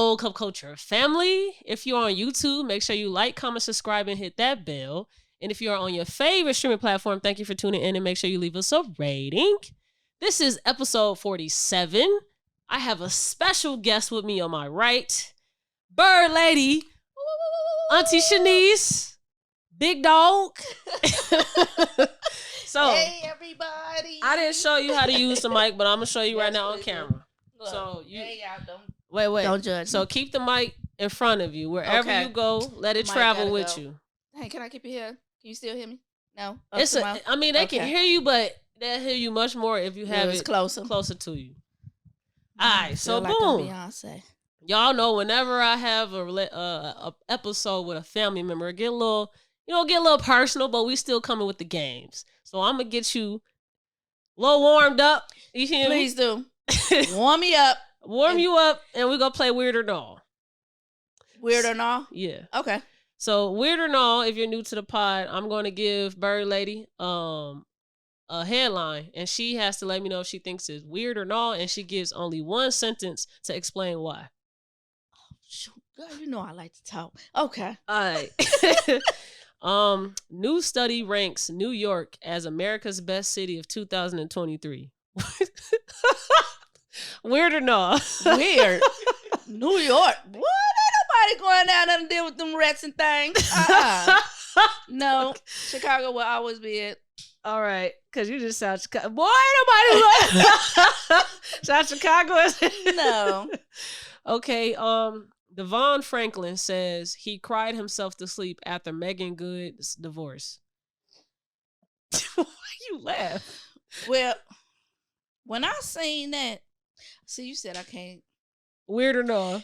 Gold Cup Culture family. If you're on YouTube, make sure you like, comment, subscribe, and hit that bell. And if you're on your favorite streaming platform, thank you for tuning in and make sure you leave us a rating. This is episode 47. I have a special guest with me on my right. Birdlady, Auntie Shenise, Big Dog. So, hey everybody! I didn't show you how to use the mic, but I'm gonna show you right now on camera. Look, so you y'all don't wait. Don't judge. So keep the mic in front of you wherever you go. Let it travel with you. Hey, can I keep it here? Can you still hear me? No. I mean, they can hear you, but they'll hear you much more if you have it closer to you. All right, so boom. Beyonce. Y'all know whenever I have a episode with a family member, get a little personal, but we still coming with the games. So I'm gonna get you a little warmed up. You hear Please me? do. Warm me up. You up, and we're gonna play Weird or No. Weird or No? Yeah. Okay. So Weird or No, if you're new to the pod, I'm gonna give Birdlady a headline, and she has to let me know if she thinks it's weird or no, and she gives only one sentence to explain why. Oh, shoot. Girl, you know I like to talk. Okay. All right. New study ranks New York as America's best city of 2023. Weird or no? Weird. New York. What? Ain't nobody going down there and deal with them rats and things. No. Chicago will always be it. All right, because you just sound Chicago. Boy, ain't nobody sound Chicago. No. Okay, Devon Franklin says he cried himself to sleep after Megan Good's divorce. Why you laugh? Well, when I seen that, see, you said I can't. Weird or no?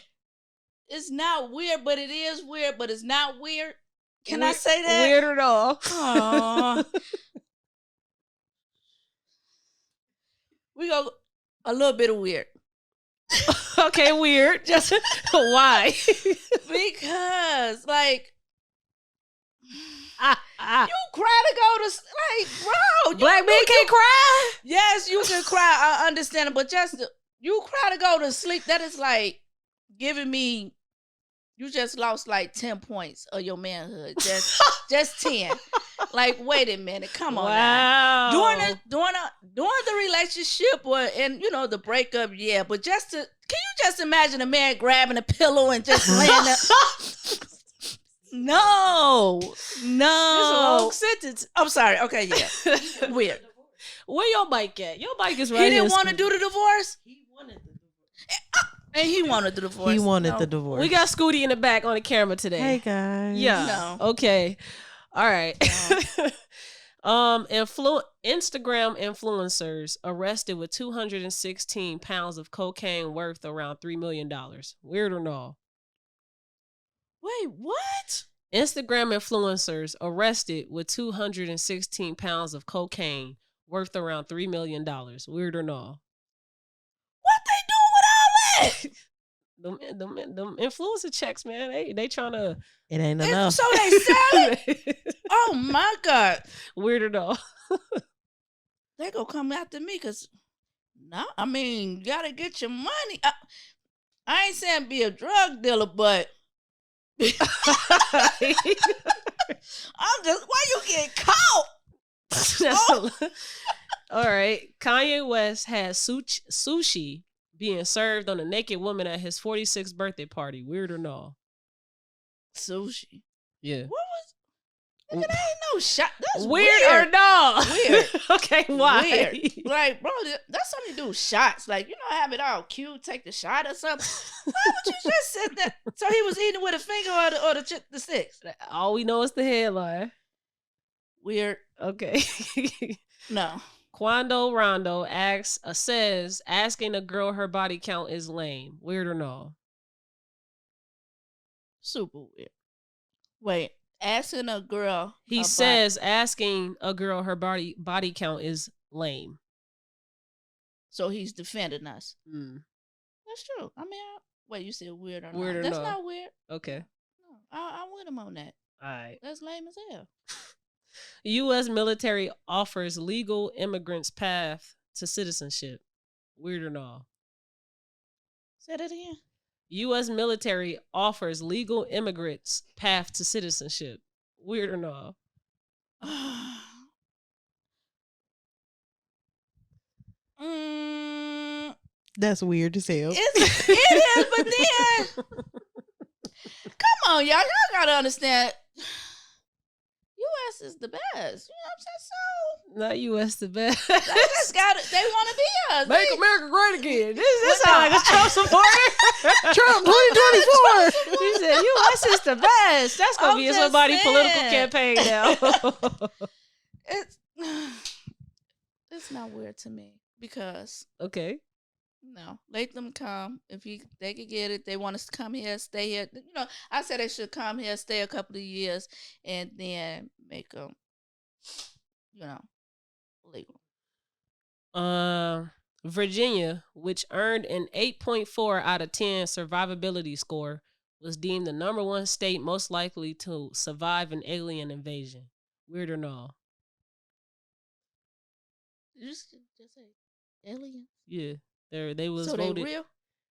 It's not weird, but it is weird, but it's not weird. Can I say that? Weird or no? Aww. We go a little bit of weird. Okay, weird. Just why? Because, like, you cry to go to, like, bro. Black men can't cry? Yes, you can cry. I understand it. But just, you cry to go to sleep. That is like giving me, you just lost like 10 points of your manhood. Just 10. Like, wait a minute. Come on now. During the relationship and the breakup, yeah. But can you just imagine a man grabbing a pillow and just laying there? No. This is a long sentence. I'm sorry. Okay, yeah. Weird. Where your bike at? Your bike is right here. He didn't want to do the divorce? He wanted the divorce. And he wanted the divorce. He wanted the divorce. We got Scooty in the back on the camera today. Hey, guys. Yeah. No. Okay. All right. No. Instagram influencers arrested with 216 pounds of cocaine worth around $3 million. Weird or no? Wait, what? Instagram influencers arrested with 216 pounds of cocaine worth around $3 million. Weird or no? What they doing with all that? Them influencer checks, man. They trying to. It ain't enough. So they sell it? Oh my God. Weird or no? They gonna come after me because, you gotta get your money. I ain't saying be a drug dealer, but I'm just, why you get caught? All right. Kanye West has sushi being served on a naked woman at his 46th birthday party. Weird or no? Sushi. Yeah. What was? Nigga, that ain't no shot. That's weird or no? Weird. Okay, why? Weird. Like, bro, that's something to do shots. Like, have it all cute, take the shot or something. Why would you just sit there? So he was eating with a finger or the sticks? All we know is the headline. Weird. Okay. No. Quando Rondo says asking a girl her body count is lame. Weird or no? Super weird. Wait, asking a girl. He says asking a girl her body count is lame. So he's defending us. Mm. That's true. Wait, you said weird or weird not? Or That's no. not weird. Okay. No, I'm with him on that. All right. That's lame as hell. U.S. military offers legal immigrants path to citizenship. Weird or no? Say that again. U.S. military offers legal immigrants path to citizenship. Weird or no? That's weird as hell. It is, but then come on, y'all gotta understand. U.S. is the best. You know what I'm saying? So Not U.S. the best. they just got it. They want to be us. Make America great again. This sounds like a Trump supporter. Trump 2024. She said U.S. is the best. That's gonna I'm be just somebody's political saying. campaign now. It's not weird to me because Okay. no, let them come. If they could get it, they want us to come here, stay here. You know, I said they should come here, stay a couple of years, and then make them, legal. Virginia, which earned an 8.4 out of 10 survivability score, was deemed the number one state most likely to survive an alien invasion. Weird or no? Just say alien. Yeah, they was So voted. they real?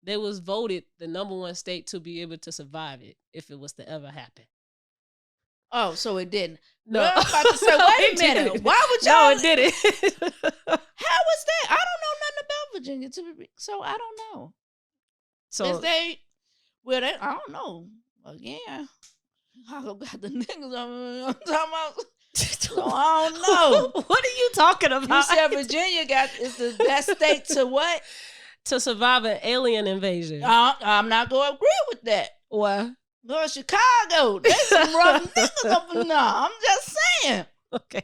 They was voted the number one state to be able to survive it if it was to ever happen. Oh, so it didn't. No, Girl, I'm about to say, No, wait it a minute. didn't. Why would No, y'all? it didn't. How was that? I don't know nothing about Virginia, so I don't know. So Is they? Well, I don't know. Again, I got the niggas I'm talking about. So I don't know. What are you talking You about? said Virginia is the best state to what? To survive an alien invasion. I'm not going to agree with that. Why? Go to Chicago. There's some rough niggas up in there. I'm just saying. Okay.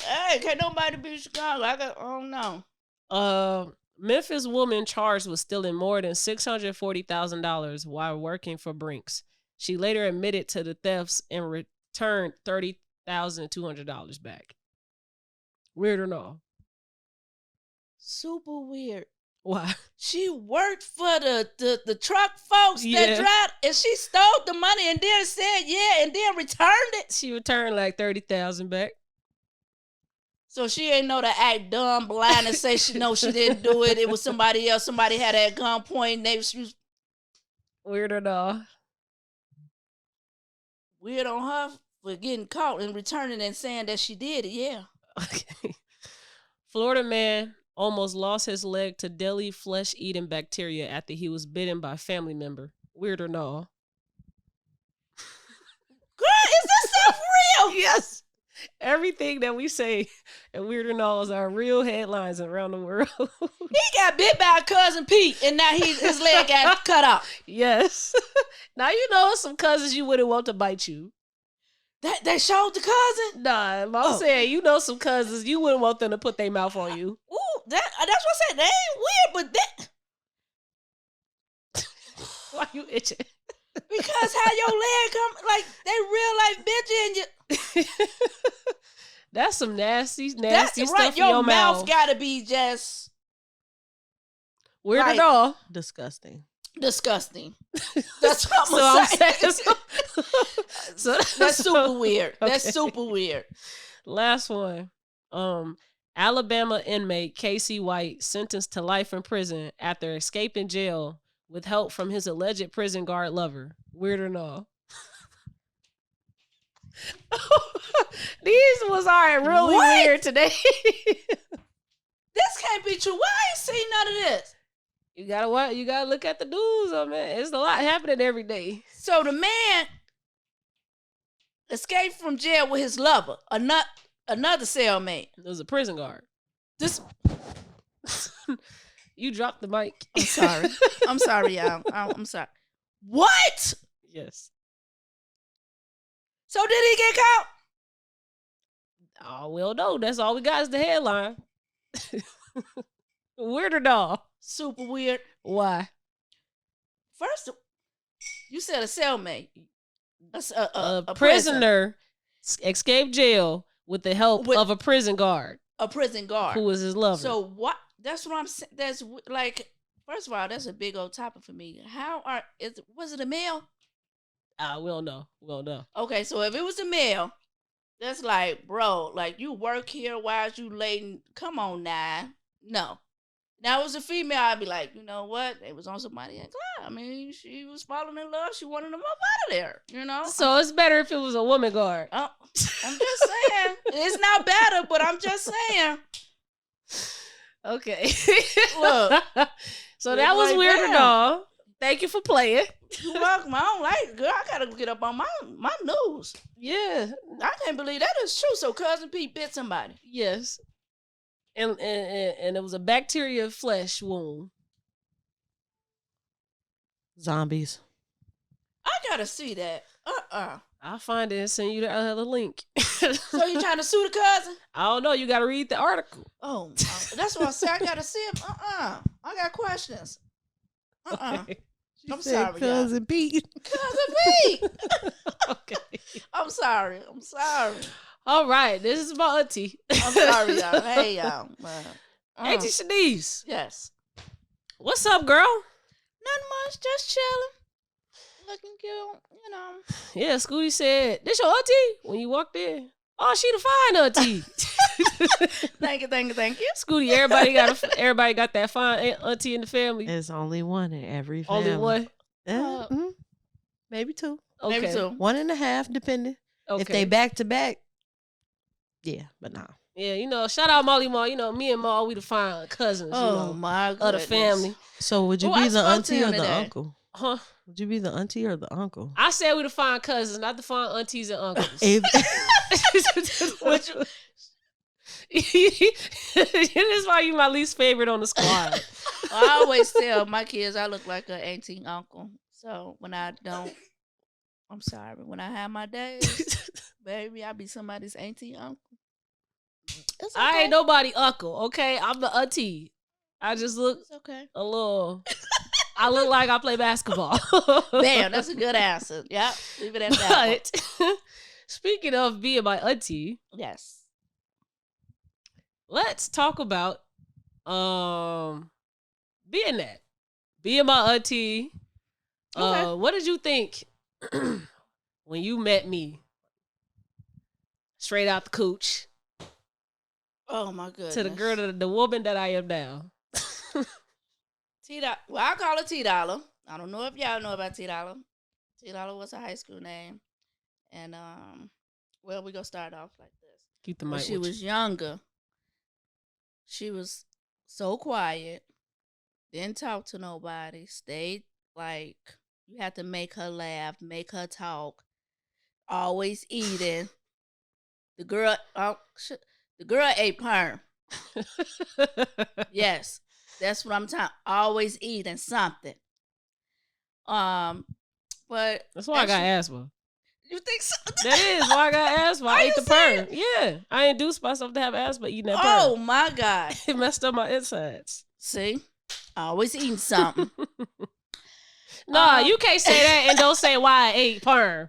Hey, can't nobody be Chicago. I don't know. Memphis woman charged with stealing more than $640,000 while working for Brinks. She later admitted to the thefts and returned $30,200 back. Weird or no? Super weird. Why? She worked for the truck folks Yeah. that drive, and she stole the money and then said yeah, and then returned it. She returned like $30,000 back. So she ain't know to act dumb, blind, and say she didn't do it. It was somebody else. Somebody had her at gunpoint. And she was Weird or no? weird on her for getting caught and returning and saying that she did it. Yeah. Okay. Florida man almost lost his leg to deadly flesh-eating bacteria after he was bitten by a family member. Weird or no? Girl, is this stuff real? Yes. Everything that we say and Weird or No is our real headlines around the world. He got bit by cousin Pete, and now his leg got cut off. Yes. Now you know some cousins you wouldn't want to bite you. They showed the cousin. Nah, I'm saying you know some cousins you wouldn't want them to put their mouth on you. Ooh, that's what I said. They ain't weird, but that Why you itching? because how your leg come like they real life bitch in you. That's some nasty That's stuff right. in your mouth gotta be just Weird right. or No? Disgusting. disgusting. That's what So I'm I'm saying. saying. That's super weird. That's Okay. super weird. Last one. Alabama inmate Casey White sentenced to life in prison after escaping jail with help from his alleged prison guard lover. Weird or no? These was really What? weird today. This can't be true. Why I ain't seen none of this? You gotta look at the news, man. It's a lot happening every day. So the man escaped from jail with his lover, another cellmate. It was a prison guard. This You dropped the mic. I'm sorry. I'm sorry, y'all. I'm sorry. What? Yes. So did he get caught? Oh, well, no. That's all we got is the headline. Weird or no? Super weird. Why? First, you said a cellmate. A prisoner escaped jail with the help of a prison guard A prison guard. who was his lover. So what? That's what I'm saying. That's like, first of all, that's a big old topic for me. Was it a male? we don't know. We don't know. Okay, so if it was a male, that's like, bro, like you work here, why is you late? Come on now. No. Now, it was a female, I'd be like, you know what? They was on somebody in class. I mean, she was falling in love. She wanted them up out of there, you know? So it's better if it was a woman guard. I'm just saying. It's not better, but I'm just saying. Okay. Look. So that was like, weird damn. and all. Thank you for playing. You're welcome. I don't like it, girl. I gotta get up on my news. Yeah. I can't believe that is true. So Cousin Pete bit somebody. Yes. And it was a bacteria flesh wound. Zombies. I gotta see that. I'll find it and send you the other link. So you trying to sue the cousin? I don't know. You got to read the article. Oh, that's what I said. I gotta see him. I got questions. Okay. I'm Said sorry, Cousin Pete. Cousin Pete. Okay. I'm sorry. All right. This is my auntie. I'm sorry, y'all. Hey, y'all. Auntie Shenise. Yes. What's up, girl? Nothing much. Just chilling. Looking cute, you know. Yeah, Scooty said, this your auntie? When you walked in. Oh, she the fine auntie. Thank you. Scooty, everybody got that fine auntie in the family. There's only one in every family. Only one. Maybe two. Okay. Maybe two. 1.5, depending. Okay. If they back to back, yeah, but nah. Yeah, you know, shout out Molly Ma. You know, me and Ma, we the fine cousins. Oh, you know, my of goodness. the family. So would you Oh, I be the spoke to auntie him or the today. uncle? Huh? Would you be the auntie or the uncle? I said we the fine cousins, not the fine aunties and uncles. Which, This is why you my least favorite on the squad. I always tell my kids I look like an auntie uncle. So when I don't, I'm sorry. When I have my days, baby, I be somebody's auntie uncle. It's okay. I ain't nobody uncle, okay? I'm the auntie. I just look It's okay. a little. I look like I play basketball. Bam, that's a good answer. Yep, leave it at that. But speaking of being my auntie, Yes. let's talk about being that. Being my auntie. Okay. What did you think when you met me? Straight out the cooch Oh my goodness. to the girl, the woman that I am now. T-Dolla. Well, I call her T-Dolla. I don't know if y'all know about T-Dolla. T-Dolla was a high school name. And, well, we're going to start off like this. Keep the When mic. she was younger, she was so quiet, didn't talk to nobody, stayed like, you had to make her laugh, make her talk, always eating. The girl ate perm. Yes. That's what I'm talking. Always eating something. But That's why I got asthma. You think so? That is why I got asthma. I Are ate you the perm. Yeah, I induced myself to have asthma eating that Oh perm. my God! It messed up my insides. See, always eating something. Nah, you can't say that and don't say why I ate perm.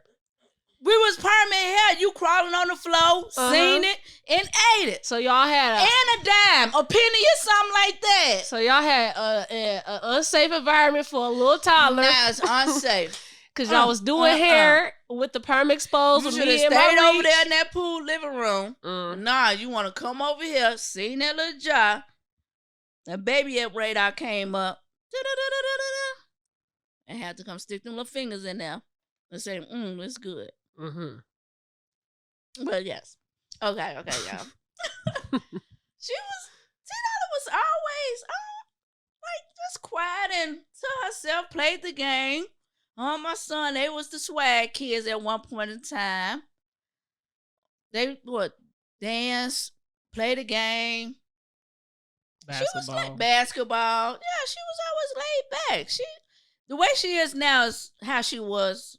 We was perm in here. You crawling on the floor, seen it, and ate it. So y'all had And a dime, a penny or something like that. so y'all had an unsafe environment for a little toddler Now it's unsafe. because y'all was doing hair with the perm exposed. You with should me have in my stayed over reach. there in that pool living room. Mm. Nah, you want to come over here, seen that little jar. That baby at radar came up. And had to come stick them little fingers in there and say, it's good. Mm-hmm. But yes. Okay, y'all. T-Dolla was always like just quiet and to herself, played the game. My son, they was the swag kids at one point in time. They dance, play the game. She was like basketball. Yeah, she was always laid back. The way she is now is how she was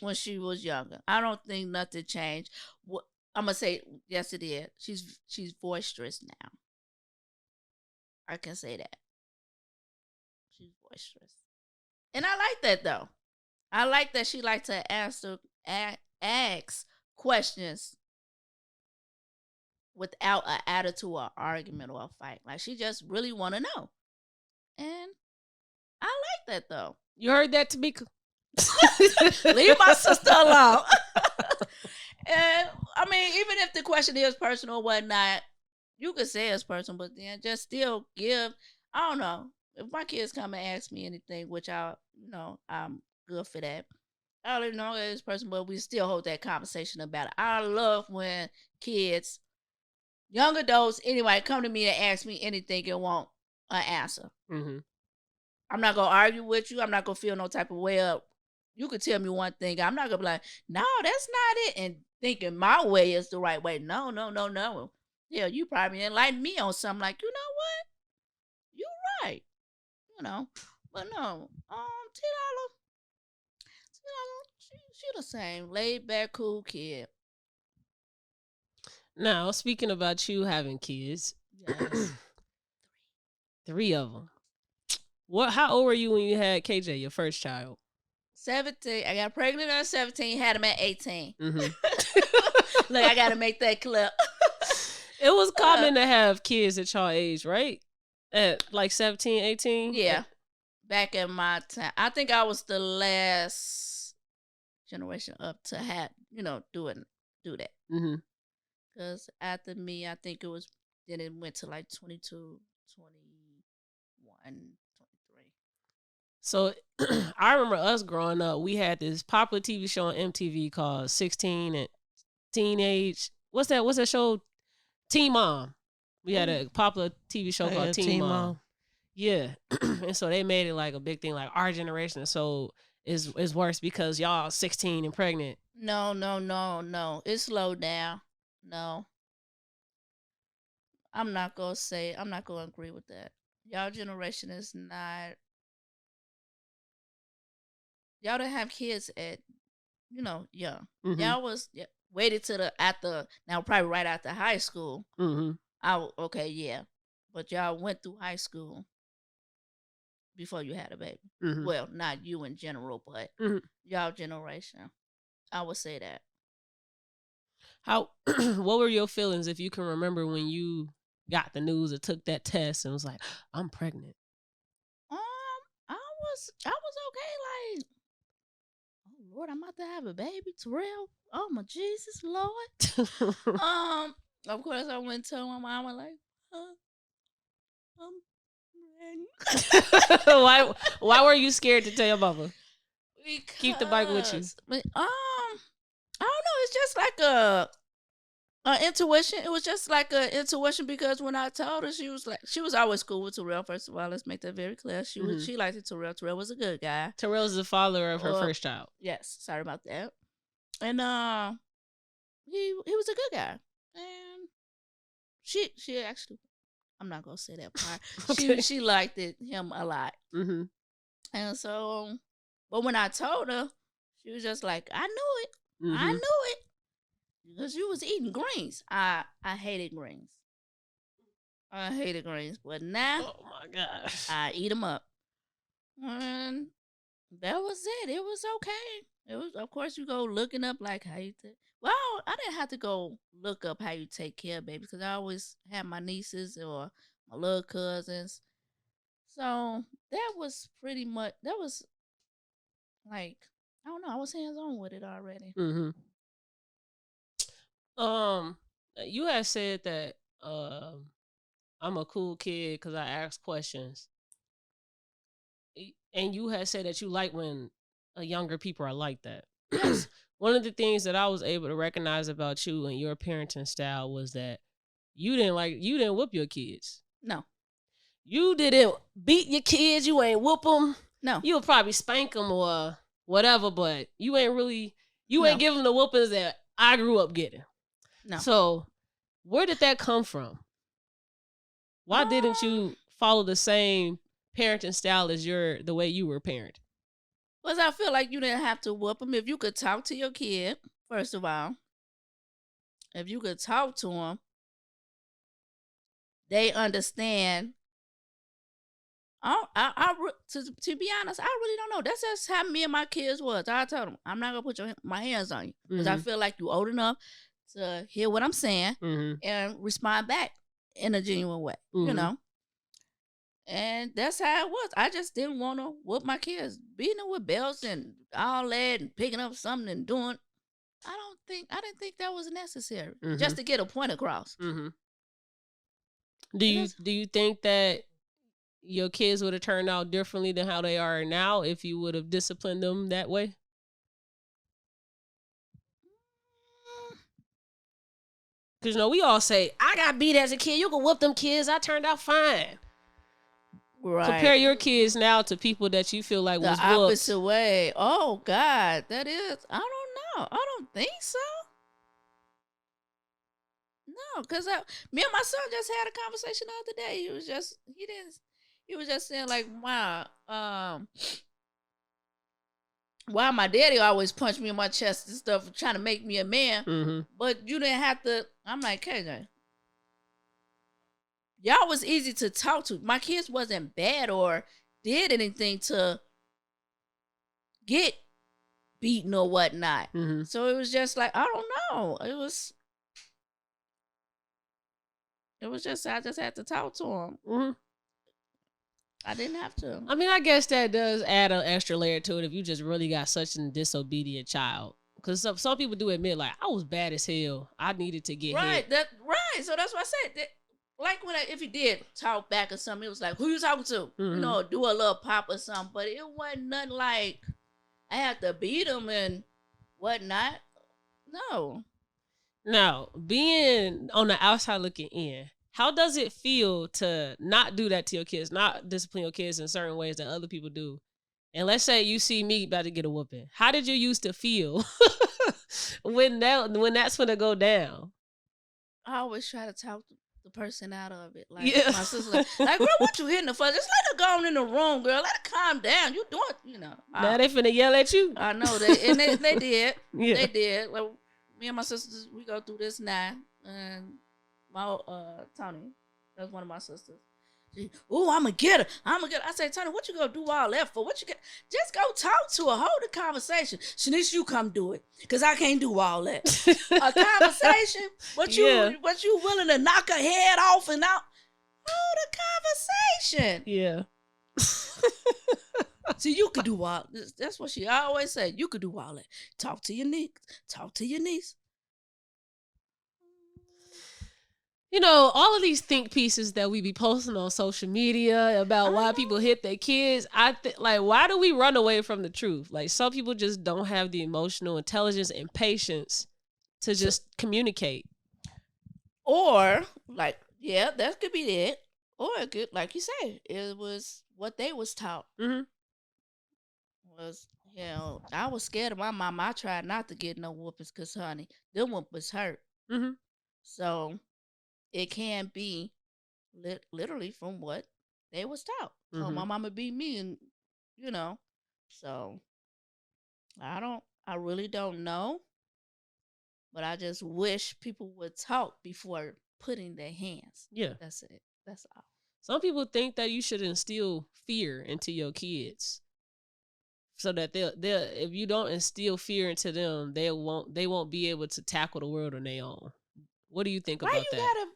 when she was younger. I don't think nothing changed. I'm gonna say yes, it did. She's boisterous now. I can say that. She's boisterous, and I like that though. I like that she liked to ask questions without an attitude or argument or a fight. Like she just really want to know, and I like that though. You heard that, Tamika? Leave my sister alone. And I mean, even if the question is personal or whatnot, you could say as person, but then just still give. I don't know. If my kids come and ask me anything, which I'm good for that. I don't know this person, but we still hold that conversation about it. I love when kids, young adults, anyway, come to me and ask me anything and want an answer. Mm-hmm. I'm not gonna argue with you. I'm not gonna feel no type of way up. You could tell me one thing. I'm not gonna be like, no, that's not it, and thinking my way is the right way. No, no, no, no. Yeah, you probably enlighten me on something like, you know what? You're right. But no. T-Dolla, she the same laid back, cool kid. Now, speaking about you having kids, Yes. 3 of them. How old were you when you had KJ, your first child? 17. I got pregnant at 17. Had him at 18. Mm-hmm. Look, I gotta make that clip. It was common to have kids at your age, right? At like 17, 18? Yeah. Back in my time, I think I was the last generation up to have, do that. Mm-hmm. Because after me, I think then it went to like 22, 21, 23. So I remember us growing up, we had this popular TV show on MTV called 16 and Teenage. What's that show? Teen Mom. We had a popular TV show called Teen Mom. Yeah. And so they made it like a big thing, like our generation. So is worse because y'all 16 and pregnant. No. It slowed down. No. I'm not going to agree with that. Y'all generation is not. Y'all didn't have kids at, young. Mm-hmm. Y'all was waited to now probably right after high school. Mm-hmm. Okay, yeah. But y'all went through high school before you had a baby. Mm-hmm. Well, not you in general, but y'all generation. I would say that. What were your feelings, if you can remember, when you got the news or took that test and was like, I'm pregnant? I was okay, like, oh Lord, I'm about to have a baby, Terrell. Oh my Jesus, Lord. Of course I went to my mama like, I'm pregnant. Why were you scared to tell your mama? Because, keep the bike with you. I don't know. It's just like a intuition. It was just like a intuition because when I told her, she was always cool with Terrell. First of all, let's make that very clear. She liked it. Terrell. Terrell was a good guy. Terrell's the father of her first child. Yes, sorry about that. And he was a good guy, and she actually, I'm not gonna say that part. Okay. She liked him a lot, and so, but when I told her, she was just like, I knew it. I knew it because you was eating greens. I hated greens. But now, oh my gosh, I eat them up. And that was it. It was okay. It was, of course, you go looking up like how you take. Well, I didn't have to go look up how you take care of babies because I always had my nieces or my little cousins. So that was pretty much. That was like, I don't know. I was hands on with it already. You had said that I'm a cool kid because I ask questions, and you had said that you like when younger people are like that. Yes. One of the things that I was able to recognize about you and your parenting style was that you didn't whoop your kids. No. You didn't beat your kids. You ain't whoop them. No. You would probably spank them or whatever, but you ain't give them the whoopings that I grew up getting. No. So where did that come from? Why didn't you follow the same parenting style as the way you were parented? Because I feel like you didn't have to whoop them. If you could talk to your kid, first of all, if you could talk to them, they understand. To be honest, I really don't know. That's just how me and my kids was. I told them, I'm not going to put my hands on you because I feel like you old enough to hear what I'm saying and respond back in a genuine way, And that's how it was. I just didn't want to whoop my kids, beating them with belts and all that and picking up something and doing. I didn't think that was necessary just to get a point across. Do you think that your kids would have turned out differently than how they are now if you would have disciplined them that way? Because, we all say, I got beat as a kid. You can whoop them kids. I turned out fine. Right. Compare your kids now to people that you feel like was the opposite way. Oh, God. That is, I don't know. I don't think so. No, because me and my son just had a conversation the other day. He was just saying like, wow, why my daddy always punched me in my chest and stuff, trying to make me a man. Mm-hmm. But you didn't have to. I'm like, KJ, y'all was easy to talk to. My kids wasn't bad or did anything to get beaten or whatnot. Mm-hmm. So it was just like, I don't know. It was just, I just had to talk to him. Mm-hmm. I didn't have to. I mean, I guess that does add an extra layer to it if you just really got such a disobedient child. Because some people do admit, like, I was bad as hell. I needed to get hit. Right. So that's what I said. Like if he did talk back or something, it was like, who you talking to? Mm-hmm. You know, do a little pop or something. But it wasn't nothing like I had to beat him and whatnot. No. Now, being on the outside looking in, how does it feel to not do that to your kids, not discipline your kids in certain ways that other people do? And let's say you see me about to get a whooping. How did you used to feel when that's going to go down? I always try to talk the person out of it. Like Yeah. my sister, like, girl, what you hitting her for? Just let her go on in the room, girl. Let her calm down. You doing, Now they finna yell at you. I know they did. Yeah. They did. Like, me and my sisters, we go through this now, and my Tony, that's one of my sisters. Oh, I'm gonna get her. I say, Tony, what you gonna do all that for? What you get? Just go talk to her. Hold the conversation. Shenise, you come do it, cause I can't do all that. A conversation, but you willing to knock her head off and out? Hold the conversation. Yeah. See, you could do all. That's what she always said. You could do all that. Talk to your niece. Talk to your niece. All of these think pieces that we be posting on social media about why people hit their kids, why do we run away from the truth? Like, some people just don't have the emotional intelligence and patience to just communicate. Or, like, yeah, that could be it. Or it could, like you say, it was what they was taught. Mm-hmm. I was scared of my mom. I tried not to get no whoopings because, honey, them whoopings hurt. Mm-hmm. So it can be literally from what they was taught. Mm-hmm. Oh, my mama beat me, and so I really don't know, but I just wish people would talk before putting their hands. Yeah, that's it. That's all. Some people think that you should instill fear into your kids, so that they'll if you don't instill fear into them, they won't be able to tackle the world on their own. What do you think about that?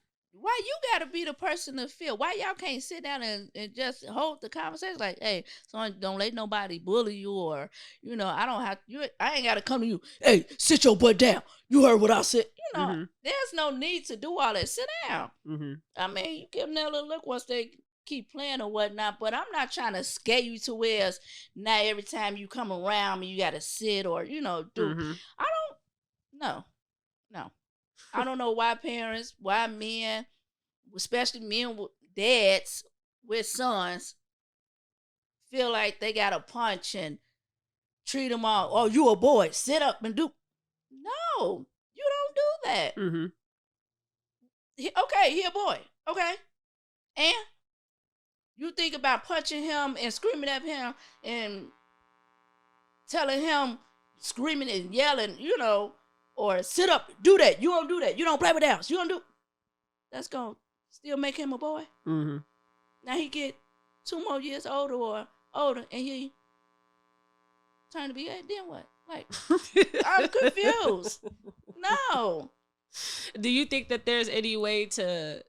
Why you gotta be the person to feel? Why y'all can't sit down and just hold the conversation? Like, hey, so don't let nobody bully you, or I ain't gotta come to you. Hey, sit your butt down. You heard what I said. Mm-hmm. There's no need to do all that. Sit down. Mm-hmm. I mean, you give them that little look once they keep playing or whatnot, but I'm not trying to scare you to where now every time you come around me you gotta sit or do. Mm-hmm. I don't know. No. I don't know why men, especially men with dads with sons, feel like they gotta punch and treat them all. Oh, you a boy, sit up and do. No, you don't do that. Mm-hmm. Okay, he a boy. Okay, and you think about punching him and screaming at him and telling him, screaming and yelling, or sit up, do that. You don't do that. You don't play with else. You don't do. That's going to still make him a boy. Mm-hmm. Now he get 2 more years older, and he turn to be 8. Then what? Like, I'm confused. No. Do you think that there's any way to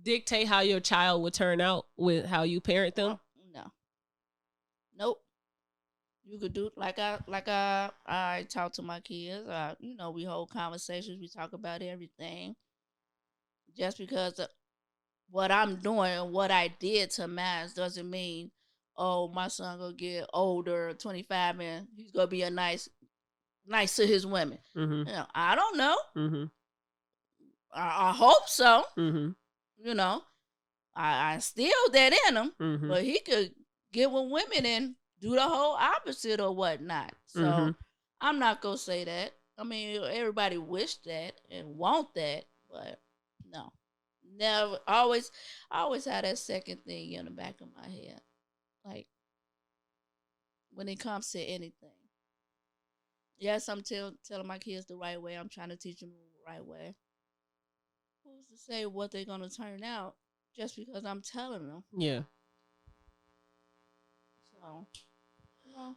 dictate how your child would turn out with how you parent them? No. Nope. You could do like I talk to my kids. We hold conversations. We talk about everything. Just because what I'm doing and what I did to mine doesn't mean, oh, my son gonna get older, 25, and he's gonna be a nice to his women. Mm-hmm. You know, I don't know. Mm-hmm. I hope so. Mm-hmm. You know, I instilled that in him, Mm-hmm. but he could get with women and do the whole opposite or whatnot. So Mm-hmm. I'm not gonna say that. I mean, everybody wish that and want that, but no, never. I always had that second thing in the back of my head, like when it comes to anything. Yes, I'm telling my kids the right way. I'm trying to teach them the right way. Who's to say what they're gonna turn out just because I'm telling them? Yeah. So, you know,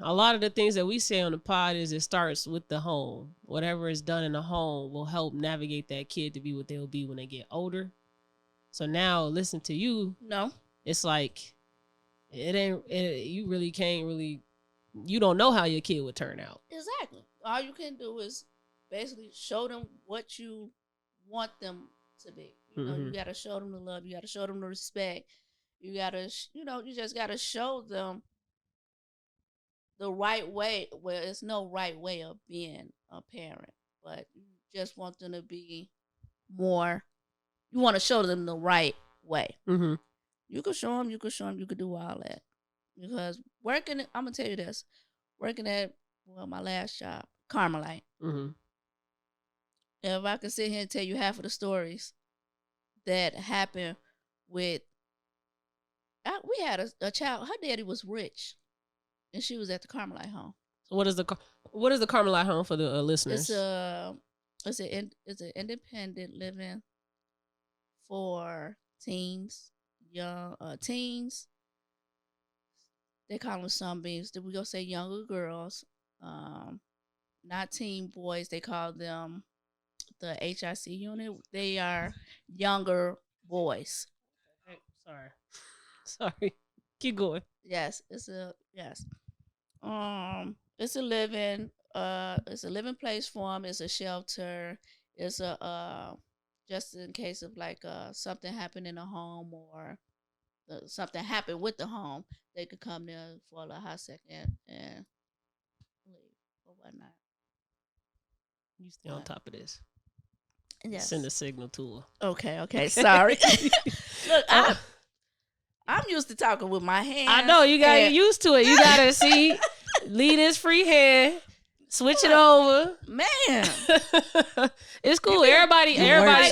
A lot of the things that we say on the pod is it starts with the home. Whatever is done in the home will help navigate that kid to be what they'll be when they get older. So now, listen to you. no, It's like you really can't really. You don't know how your kid would turn out. exactly. All you can do is basically show them what you want them to be. You know, you gotta show them the love. You gotta show them the respect. You gotta, you just gotta show them the right way. Well, it's no right way of being a parent, but you just want them to be more. You want to show them the right way. Mm-hmm. You could show them. You could show them. You could do all that. Because working, I'm gonna tell you this, working at my last job, Carmelite. Mm-hmm. If I could sit here and tell you half of the stories that happened with, we had a child. Her daddy was rich, and she was at the Carmelite home. So what is the Carmelite home for the listeners? It's an independent living for teens, young teens. They call them sunbeams. Did we go say younger girls? Not teen boys. They call them the HIC unit. They are younger boys. Sorry. Keep going. Yes, it's a living place for them. It's a shelter. It's a just in case of like something happened in the home or something happened with the home, they could come there for a hot second and leave or whatnot. You stay on top of this. Yes. Send a signal to her. Okay. Sorry. Look, I'm used to talking with my hands. I know you got used to it. You gotta see, lead this free hand, switch it over. Man, it's cool. Everybody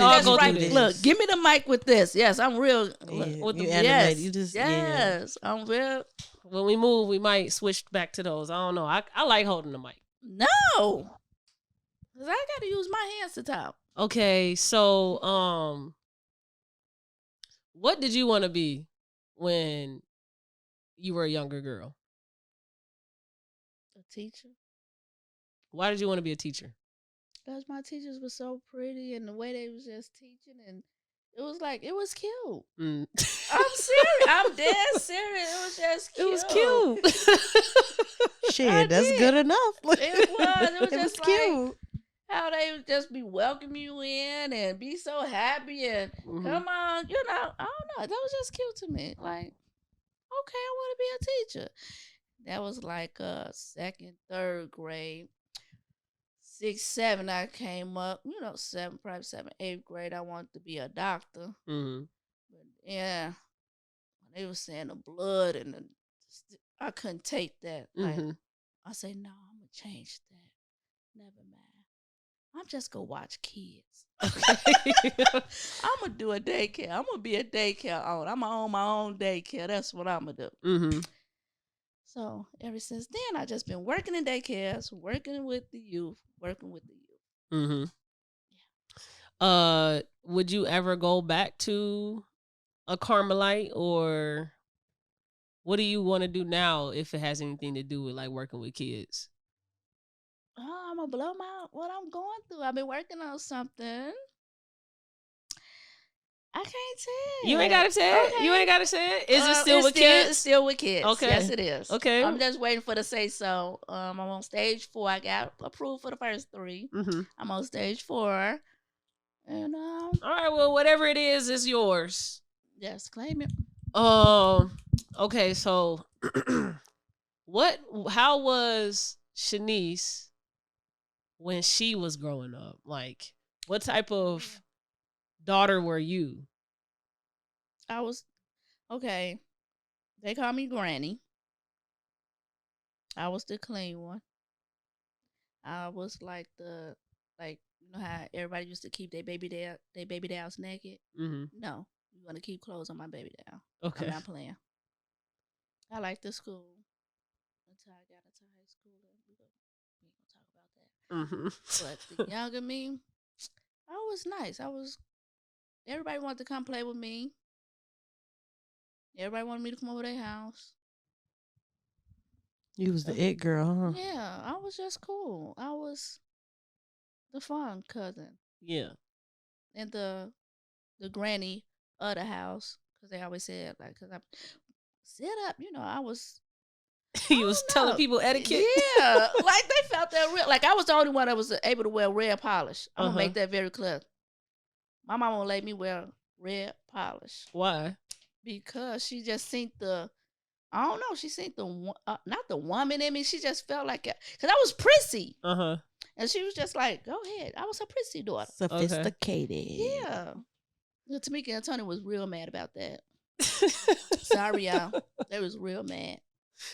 all go through this. Look, give me the mic with this. Yes, I'm real. With the yes, you just, yes, yeah. I'm real. When we move, we might switch back to those. I don't know. I like holding the mic. No, because I got to use my hands to talk. Okay, so what did you want to be when you were a younger girl? A teacher. Why did you want to be a teacher? Because my teachers were so pretty and the way they was just teaching, and it was like, it was cute. Mm. I'm serious. I'm dead serious. It was just cute. It was cute. Shit, that's good enough. It was. It was just like cute. how they would just be welcoming you in and be so happy and come on, I don't know. That was just cute to me. Like, okay, I want to be a teacher. That was like second, third grade. 6, 7, I came up. 7, probably 7, 8th grade. I wanted to be a doctor. Mm-hmm. But yeah, when they were saying the blood and I couldn't take that. Like, I say, no, I'm gonna change that. Never mind. I'm just gonna watch kids. Okay. I'm gonna do a daycare. I'm gonna be a daycare owner. I'm gonna own my own daycare. That's what I'm gonna do. Mm-hmm. So ever since then, I just been working in daycares, working with the youth. Mm-hmm. Yeah. Would you ever go back to a Carmelite, or what do you want to do now if it has anything to do with like working with kids? Oh, I'm gonna blow what I'm going through. I've been working on something. I can't tell. You ain't gotta say it. Okay. You ain't gotta say it. Is it still with kids? It's still with kids. Okay. Yes, it is. Okay. I'm just waiting for the say so. I'm on stage 4. I got approved for the first 3. Mm-hmm. I'm on stage 4. And All right, well, whatever it is yours. yes, claim it. Okay, so how was Shenise when she was growing up? Like, what type of daughter were you? I was okay. They call me Granny. I was the clean one. I was like you know how everybody used to keep their baby dolls naked. Mm-hmm. No, you want to keep clothes on my baby doll. Okay. I'm not playing. I liked the school until I got into high school. We ain't gonna talk about that. Mm-hmm. But the younger me, I was nice. Everybody wanted to come play with me. Everybody wanted me to come over their house. You was the it girl, huh? Yeah, I was just cool. I was the fun cousin. Yeah. And the granny of the house, because they always said, like, because I sit up, I was. You was telling people etiquette? Yeah, like they felt that real. Like I was the only one that was able to wear red polish. I'm going to make that very clear. My mama won't let me wear red polish. Why? Because she just seen I don't know, she seen not the woman in me. She just felt like it. Because I was prissy. And she was just like, go ahead. I was a prissy daughter. Sophisticated. Okay. Yeah. Tamika and Tony was real mad about that. Sorry, y'all. They was real mad.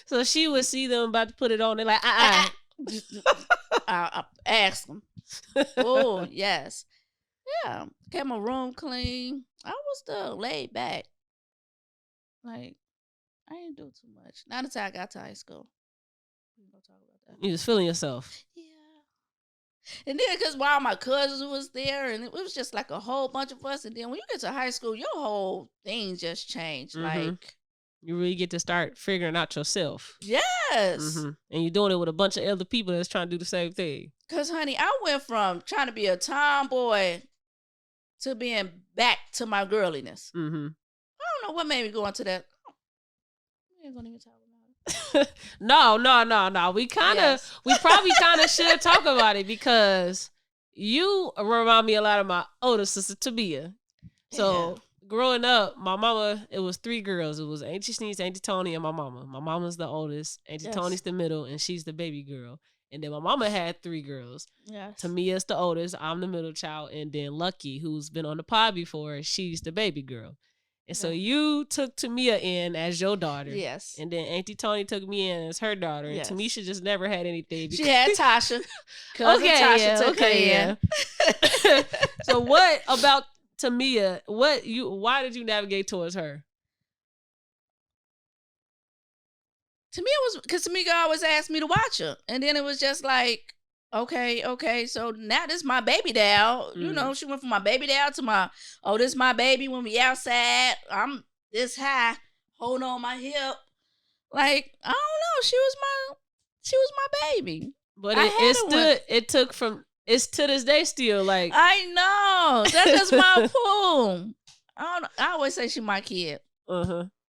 So she would see them about to put it on. They're like, I asked them. Oh, yes. Yeah. Kept my room clean. I was still laid back. Like, I didn't do too much. Not until I got to high school. We ain't gonna talk about that. You was feeling yourself. Yeah. And then because while my cousins was there, and it was just like a whole bunch of us. And then when you get to high school, your whole thing just changed. Mm-hmm. Like, you really get to start figuring out yourself. Yes. Mm-hmm. And you're doing it with a bunch of other people that's trying to do the same thing. Because, honey, I went from trying to be a tomboy to being back to my girliness. Mm-hmm. I don't know what made me go into that. We ain't gonna even talk about it. No. We probably kind of should talk about it because you remind me a lot of my older sister, Tamia. So growing up, my mama, it was 3 girls. It was Auntie Shenise, Auntie Tony, and my mama. My mama's the oldest. Auntie Tony's the middle, and she's the baby girl. And then my mama had 3 girls. Yes. Tamia's the oldest. I'm the middle child. And then Lucky, who's been on the pod before, she's the baby girl. And so you took Tamia in as your daughter. Yes. And then Auntie Tony took me in as her daughter. And Tamisha just never had anything. She had Tasha. Tasha took her in. So what about Tamia? Why did you navigate towards her? Tamia was because Tamika always asked me to watch her. And then it was just like, okay. So now this is my baby doll. You know, she went from my baby doll to this is my baby when we outside. I'm this high, holding on my hip. Like, I don't know. She was my baby. But it's to this day still like. I know. That's just my poo. I always say she my kid.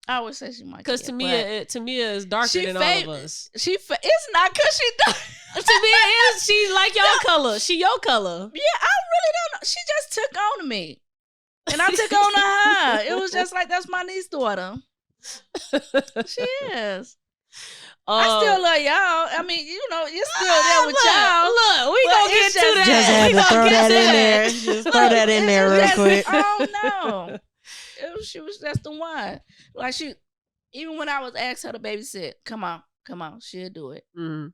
I always say she my kid. Because Tamia is darker than all of us. It's not because she dark. Tamia is, she like your color. She your color. Yeah, I really don't know. She just took on to me. And I took on to her. It was just like, that's my niece daughter. She is. I still love y'all. I mean, you're still there with y'all. Look, we gonna get to that. Just had to throw that in there. Just throw that in there real quick. Oh, no. She was just the one. Like, even when I was asked her to babysit, come on, she'll do it. Mm-hmm.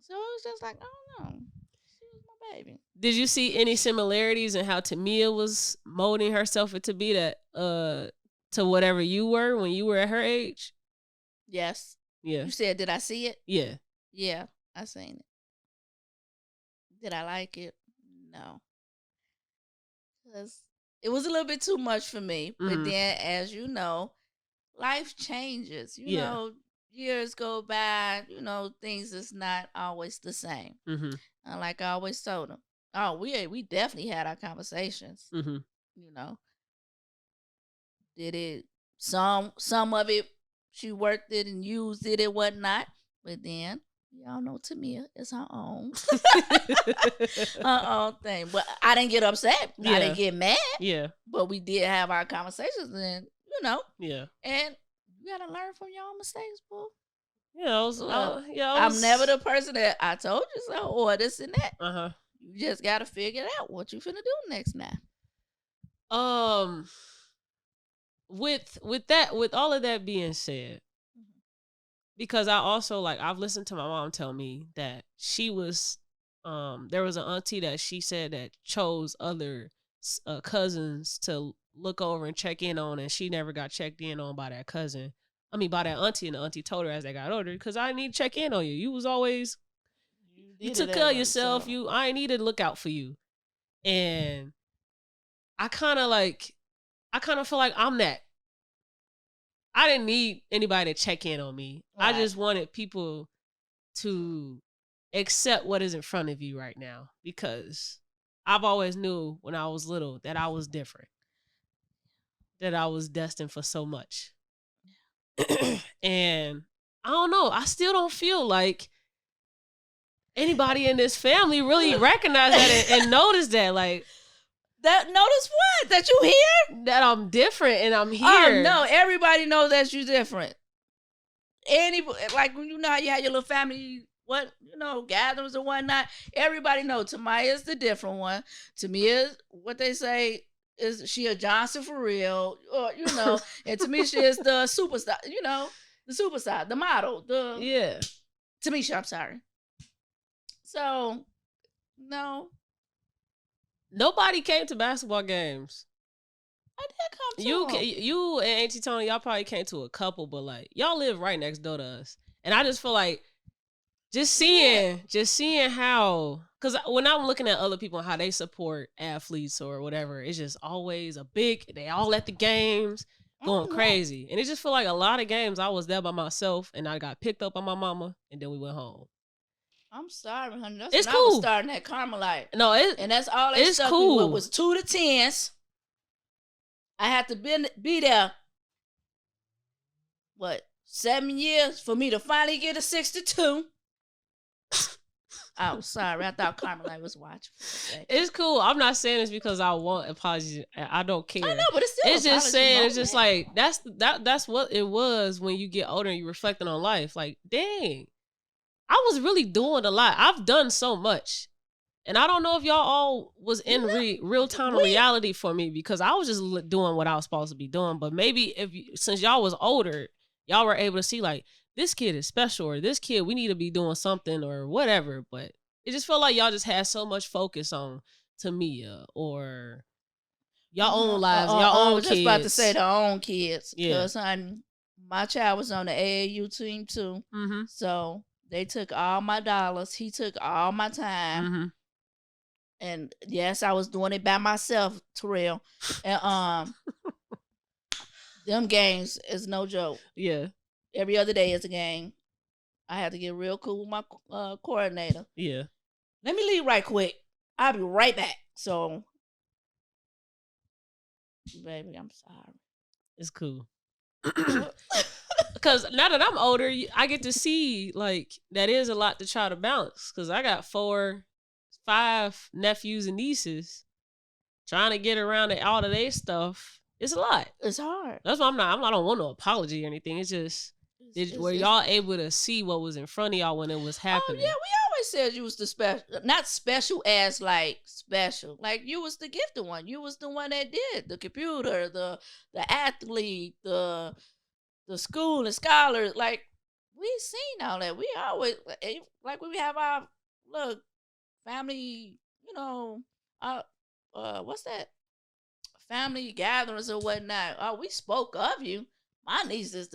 So it was just like, I don't know. She was my baby. Did you see any similarities in how Tamia was molding herself to be that to whatever you were when you were at her age? Yes. Yeah. You said, did I see it? Yeah. Yeah, I seen it. Did I like it? No. Because it was a little bit too much for me. But then, as you know, life changes. You know, years go by. Things is not always the same. And like I always told them, we definitely had our conversations. Did it? Some of it, she worked it and used it and whatnot. But then Y'all know Tamia is her own. Her own thing. But I didn't get upset. I didn't get mad. Yeah. But we did have our conversations and, Yeah. And you got to learn from your own mistakes, boo. Yeah, I'm never the person that I told you so or this and that. Uh-huh. You just got to figure it out what you finna do next now. With all of that being said, because I also I've listened to my mom tell me that she was there was an auntie that she said that chose other cousins to look over and check in on, and she never got checked in on by that cousin. I mean, by that auntie, and the auntie told her as they got older, because I need to check in on you. You was always you took care of yourself. I need to look out for you, and I kind of feel like I'm that. I didn't need anybody to check in on me. Right. I just wanted people to accept what is in front of you right now, because I've always knew when I was little that I was different, that I was destined for so much. And I don't know. I still don't feel like anybody in this family really recognized that and noticed that. That notice what? That you here? That I'm different and I'm here. Oh, no. Everybody knows that you different. Anybody, when you know how you had your little family, gatherings and whatnot, everybody knows Tamaya is the different one. Tamia is what they say is she a Johnson for real, and Tamisha is the superstar, the superstar, the model, Tamisha, I'm sorry. So, no. Nobody came to basketball games. I did come to them. You and Auntie Tony, y'all probably came to a couple, but y'all live right next door to us. And I just feel like just seeing how, because when I'm looking at other people and how they support athletes or whatever, it's just always they all at the games going crazy. And it just feel like a lot of games I was there by myself and I got picked up by my mama and then we went home. I'm sorry, honey. That's it's when cool. I was starting at Carmelite. No, and that's all they stuck cool. me with was 2 to 10s. I had to be there, 7 years for me to finally get a 62. Oh, sorry. I thought Carmelite was watching. It's cool. I'm not saying this because I want apologies. I don't care. I know, but it's still. It's just saying. It's just that's what it was when you get older and you're reflecting on life. Dang. I was really doing a lot. I've done so much. And I don't know if y'all all was in real-time reality for me, because I was just doing what I was supposed to be doing. But maybe since y'all was older, y'all were able to see this kid is special, or this kid, we need to be doing something or whatever. But it just felt like y'all just had so much focus on Tamia or y'all own lives, y'all own kids. I was just about to say their own kids. Yeah. Because my child was on the AAU team too. Mm-hmm. So they took all my dollars. He took all my time. Mm-hmm. And yes, I was doing it by myself, Terrell. And them games is no joke. Yeah. Every other day is a game. I had to get real cool with my coordinator. Yeah. Let me leave right quick. I'll be right back. So, baby, I'm sorry. It's cool. Because now that I'm older, I get to see that is a lot to try to balance. Because I got 5 nephews and nieces. Trying to get around all of their stuff, it's a lot. It's hard. That's why I don't want no apology or anything. It's just were y'all able to see what was in front of y'all when it was happening? Oh yeah, we always said you was the special, not special as special. You was the gifted one. You was the one that did the computer, the athlete, the school and scholars. We seen all that. We always we have our family, what's that? Family gatherings or whatnot. Oh, we spoke of you. My nieces,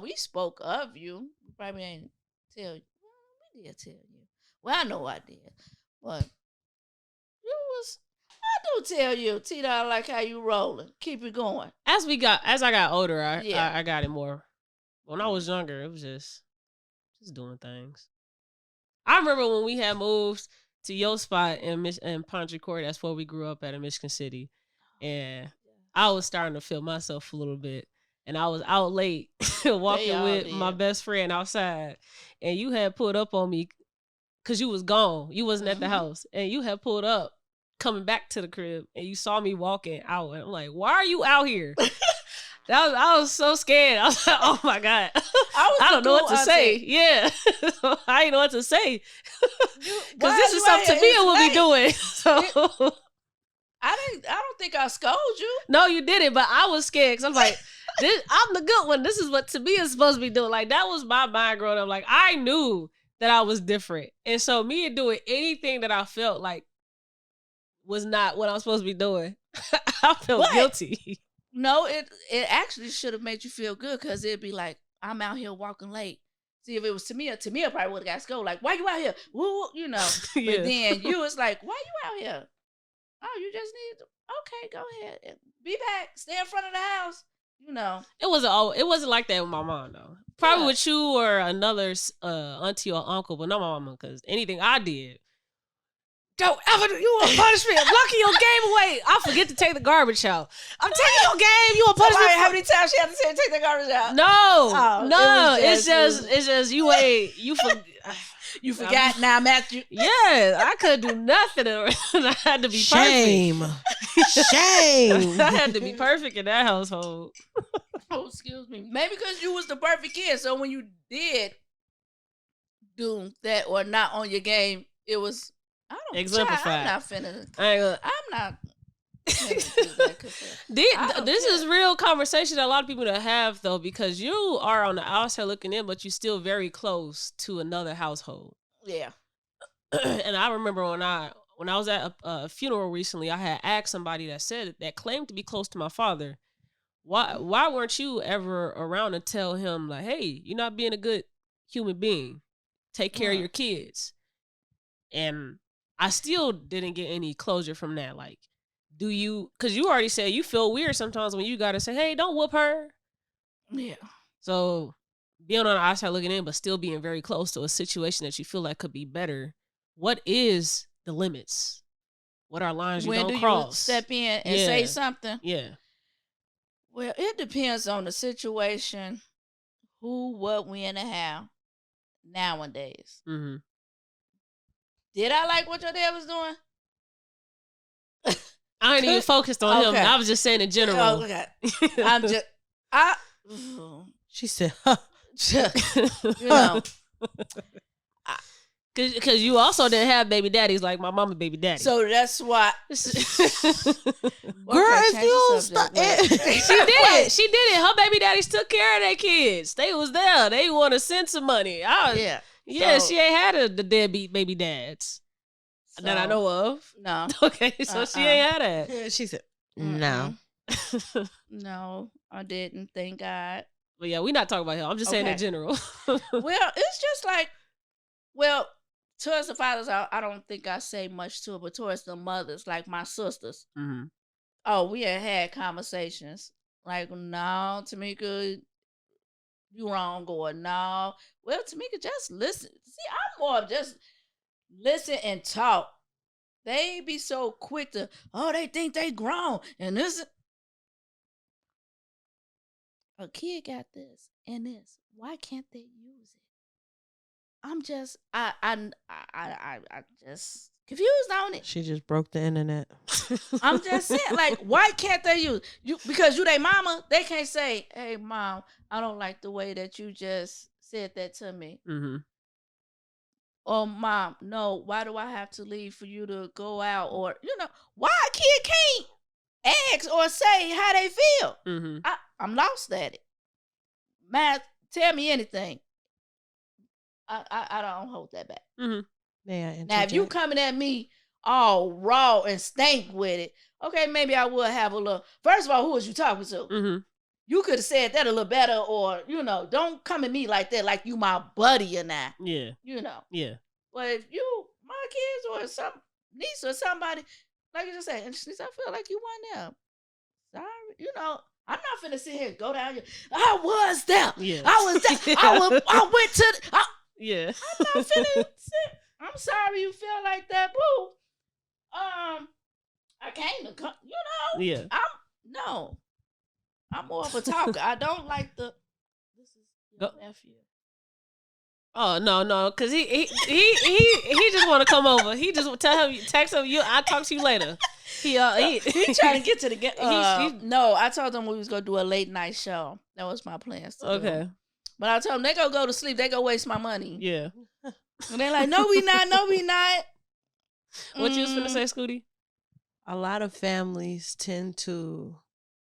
we spoke of you. We probably ain't tell you. Well, we did tell you. Well, I know I did. But I do tell you, T-Dolla, how you rolling. Keep it going. As I got older, I got it more. When I was younger, it was just doing things. I remember when we had moved to your spot in Pontchartrain. That's where we grew up at in Michigan City. And I was starting to feel myself a little bit. and I was out late walking all with did. my best friend outside, and you had pulled up on me because you was gone. You wasn't at the house, and you had pulled up coming back to the crib, and you saw me walking out, and I'm like, "Why are you out here?" I was so scared. I was like, "Oh my God, I don't know what to say." Yeah, I didn't know what to say because this is something Tamia will be doing. So. I don't think I scolded you. No, you didn't, but I was scared because I'm like, I'm the good one. This is what Tamia is supposed to be doing. Like, that was my mind growing up. Like, I knew that I was different. And so me doing anything that I felt like was not what I was supposed to be doing, I felt guilty. No, it actually should have made you feel good because it'd be like, I'm out here walking late. See, if it was Tamia probably would have got scolded. Like, why you out here? Woo, you know. Yeah. But then you was like, why you out here? Oh, you just need to, okay, go ahead. Be back. Stay in front of the house. You know. It wasn't like that with my mom though. Probably with you or another auntie or uncle, but not my mama, because anything I did, don't ever do. You want to punish me? I'm locking your game away. I forget to take the garbage out. I'm taking your game. You want to punish me? How many times she had to say take the garbage out? No, it's just you ain't you forget. You forgot now, Matthew. Yeah, I couldn't do nothing. I had to be Shame. Shame. I had to be perfect in that household. Oh, excuse me. Maybe because you was the perfect kid. So when you did do that or not on your game, it was, I don't know. Exemplified. I'm not finna. I'm not. This is real conversation that a lot of people that have though, because you are on the outside looking in, but you're still very close to another household. Yeah. And I remember when I was at a funeral recently, I had asked somebody that claimed to be close to my father, why weren't you ever around to tell him like, hey, you're not being a good human being. Take care of your kids. And I still didn't get any closure from that. Like, because you already said you feel weird sometimes when you got to say, hey, don't whoop her. Yeah. So being on the outside looking in, but still being very close to a situation that you feel like could be better. What is the limits? What are lines you don't cross? You step in and say something? Yeah. Well, it depends on the situation, who, what, when, and how nowadays. Mm-hmm. Did I like what your dad was doing? I ain't even focused on him. I was just saying in general. Oh, okay. She said, huh. You know. Because you also didn't have baby daddies like my mama baby daddy. So that's why. Girl, if you stop it. She did it. Her baby daddies took care of their kids. They was there. They want to send some money. Yeah, so, she ain't had the deadbeat baby dads. So, that I know of. No. Okay, so she ain't had that. She said, no. No, I didn't. Thank God. But yeah, we're not talking about him. I'm just saying in general. Well, it's just like, towards the fathers, I don't think I say much to it, but towards the mothers, like my sisters. Mm-hmm. Oh, we had conversations. Like, no, Tamika, you wrong, or no. Well, Tamika, just listen. See, I'm more of just listen and talk. They be so quick to, they think they grown. And this, a kid got this and this. Why can't they use it? I'm just, I just confused on it. She just broke the internet. I'm just saying, like, why can't they use you? Because you they mama, they can't say, hey, mom, I don't like the way that you just said that to me. Mm-hmm. Or mom, no, why do I have to leave for you to go out? Or, why a kid can't ask or say how they feel? Mm-hmm. I'm lost at it. Man, tell me anything. I don't hold that back. Mm-hmm. Yeah, now, if you coming at me all raw and stank with it, okay, maybe I will have a little. First of all, who was you talking to? Mm-hmm. You could have said that a little better, or don't come at me like that, like you my buddy and I. Yeah. Yeah. But if you my kids or some niece or somebody, like you just said, and I feel like you want them. Sorry, I'm not finna sit here and go down here. I was there. Yeah. I was there. I went to. Yeah. I'm not finna sit. I'm sorry you feel like that, boo. I came to come. Yeah. No. I'm more of a talker. I don't like the. This is your Go. nephew. Oh no, cause he just want to come over. He just tell him, text him, I'll talk to you later. He trying to get to the get. He- No, I told them we was gonna do a late night show. That was my plans to okay. do. But I told them they go to sleep. They go waste my money. Yeah. And they're like, no, we not. No, we not. What you was finna say, Scooty? A lot of families tend to,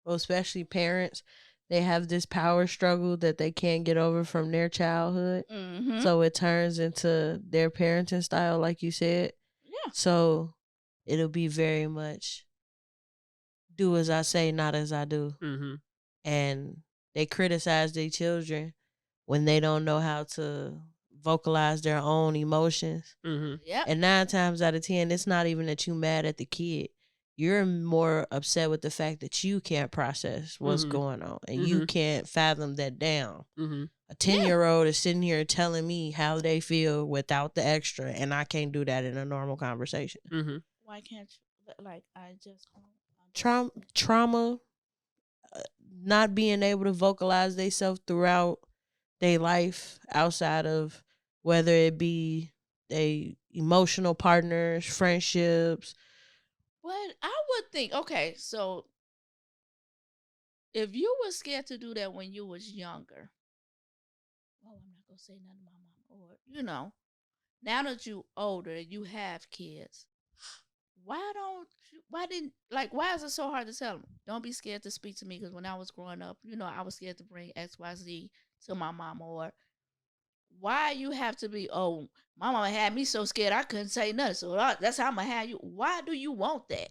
well, especially parents, they have this power struggle that they can't get over from their childhood. Mm-hmm. So it turns into their parenting style, like you said. Yeah. So it'll be very much do as I say, not as I do. Mm-hmm. And they criticize their children when they don't know how to vocalize their own emotions. Mm-hmm. Yep. And 9 times out of 10, it's not even that you mad at the kid. You're more upset with the fact that you can't process what's going on and you can't fathom that down. Mm-hmm. A 10-year-old is sitting here telling me how they feel without the extra, and I can't do that in a normal conversation. Mm-hmm. Why can't you? Like, I just Trauma, not being able to vocalize themselves throughout their life outside of whether it be they emotional partners, friendships. But I would think, okay, so if you were scared to do that when you was younger, oh, I'm not gonna say nothing to my mom, or now that you older, you have kids. Why is it so hard to tell them? Don't be scared to speak to me, because when I was growing up, I was scared to bring XYZ to my mama. Or why you have to be, oh, my mama had me so scared I couldn't say nothing, so that's how I'm gonna have you. Why do you want that?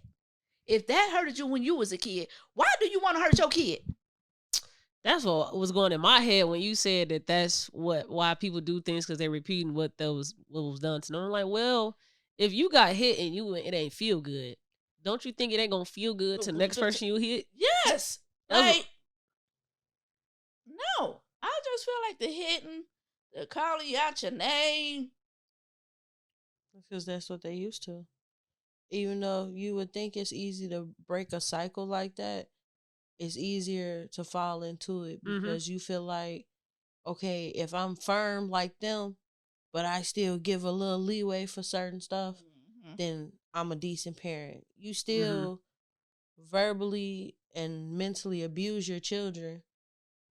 If that hurted you when you was a kid, why do you want to hurt your kid? That's what was going in my head when you said that. That's why people do things, because they're repeating what was done to them. I'm like, well, if you got hit and it ain't feel good, don't you think it ain't gonna feel good to the next person you hit? Yes. Like, no. I just feel like the hitting, the calling you out your name. Because that's what they used to. Even though you would think it's easy to break a cycle like that, it's easier to fall into it because you feel like, okay, if I'm firm like them, but I still give a little leeway for certain stuff, then I'm a decent parent. You still verbally and mentally abuse your children,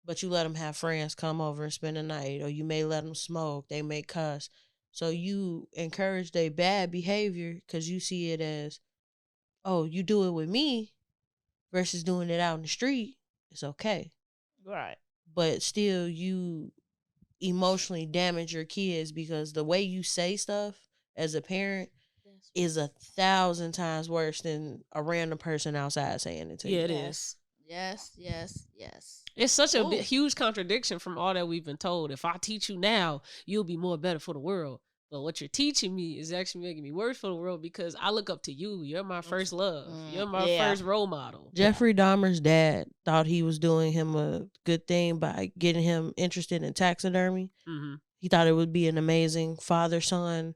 but you let them have friends come over and spend the night, or you may let them smoke, they may cuss. So you encourage their bad behavior because you see it as, oh, you do it with me versus doing it out in the street. It's okay. Right. But still, you emotionally damage your kids because the way you say stuff as a parent is 1,000 times worse than a random person outside saying it to you. Yeah, it is. Yes. It's such a huge contradiction from all that we've been told. If I teach you now, you'll be more better for the world. But what you're teaching me is actually making me worse for the world, because I look up to you. You're my first love. You're my first role model. Jeffrey Dahmer's dad thought he was doing him a good thing by getting him interested in taxidermy. He thought it would be an amazing father-son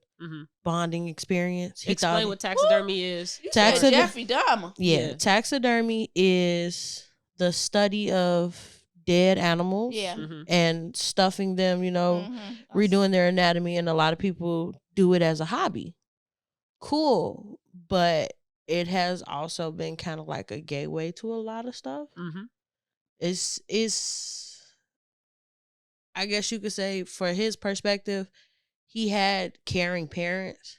bonding experience. Explain what taxidermy is. Jeffrey Dahmer. Yeah, taxidermy is the study of dead animals and stuffing them, redoing their anatomy, and a lot of people do it as a hobby. Cool, but it has also been kind of like a gateway to a lot of stuff. It's I guess you could say, for his perspective, he had caring parents,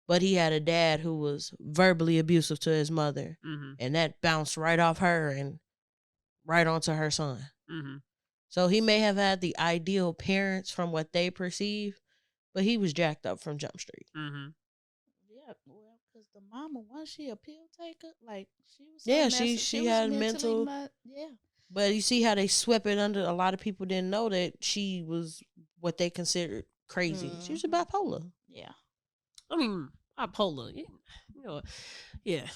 but he had a dad who was verbally abusive to his mother, and that bounced right off her and right onto her son. So he may have had the ideal parents from what they perceive, but he was jacked up from Jump Street. Yeah, well, because the mama, was she a pill taker? Like, she was. Yeah, she had mental. But you see how they swept it under. A lot of people didn't know that she was what they considered crazy. She was bipolar. Yeah. I mean, bipolar. Yeah.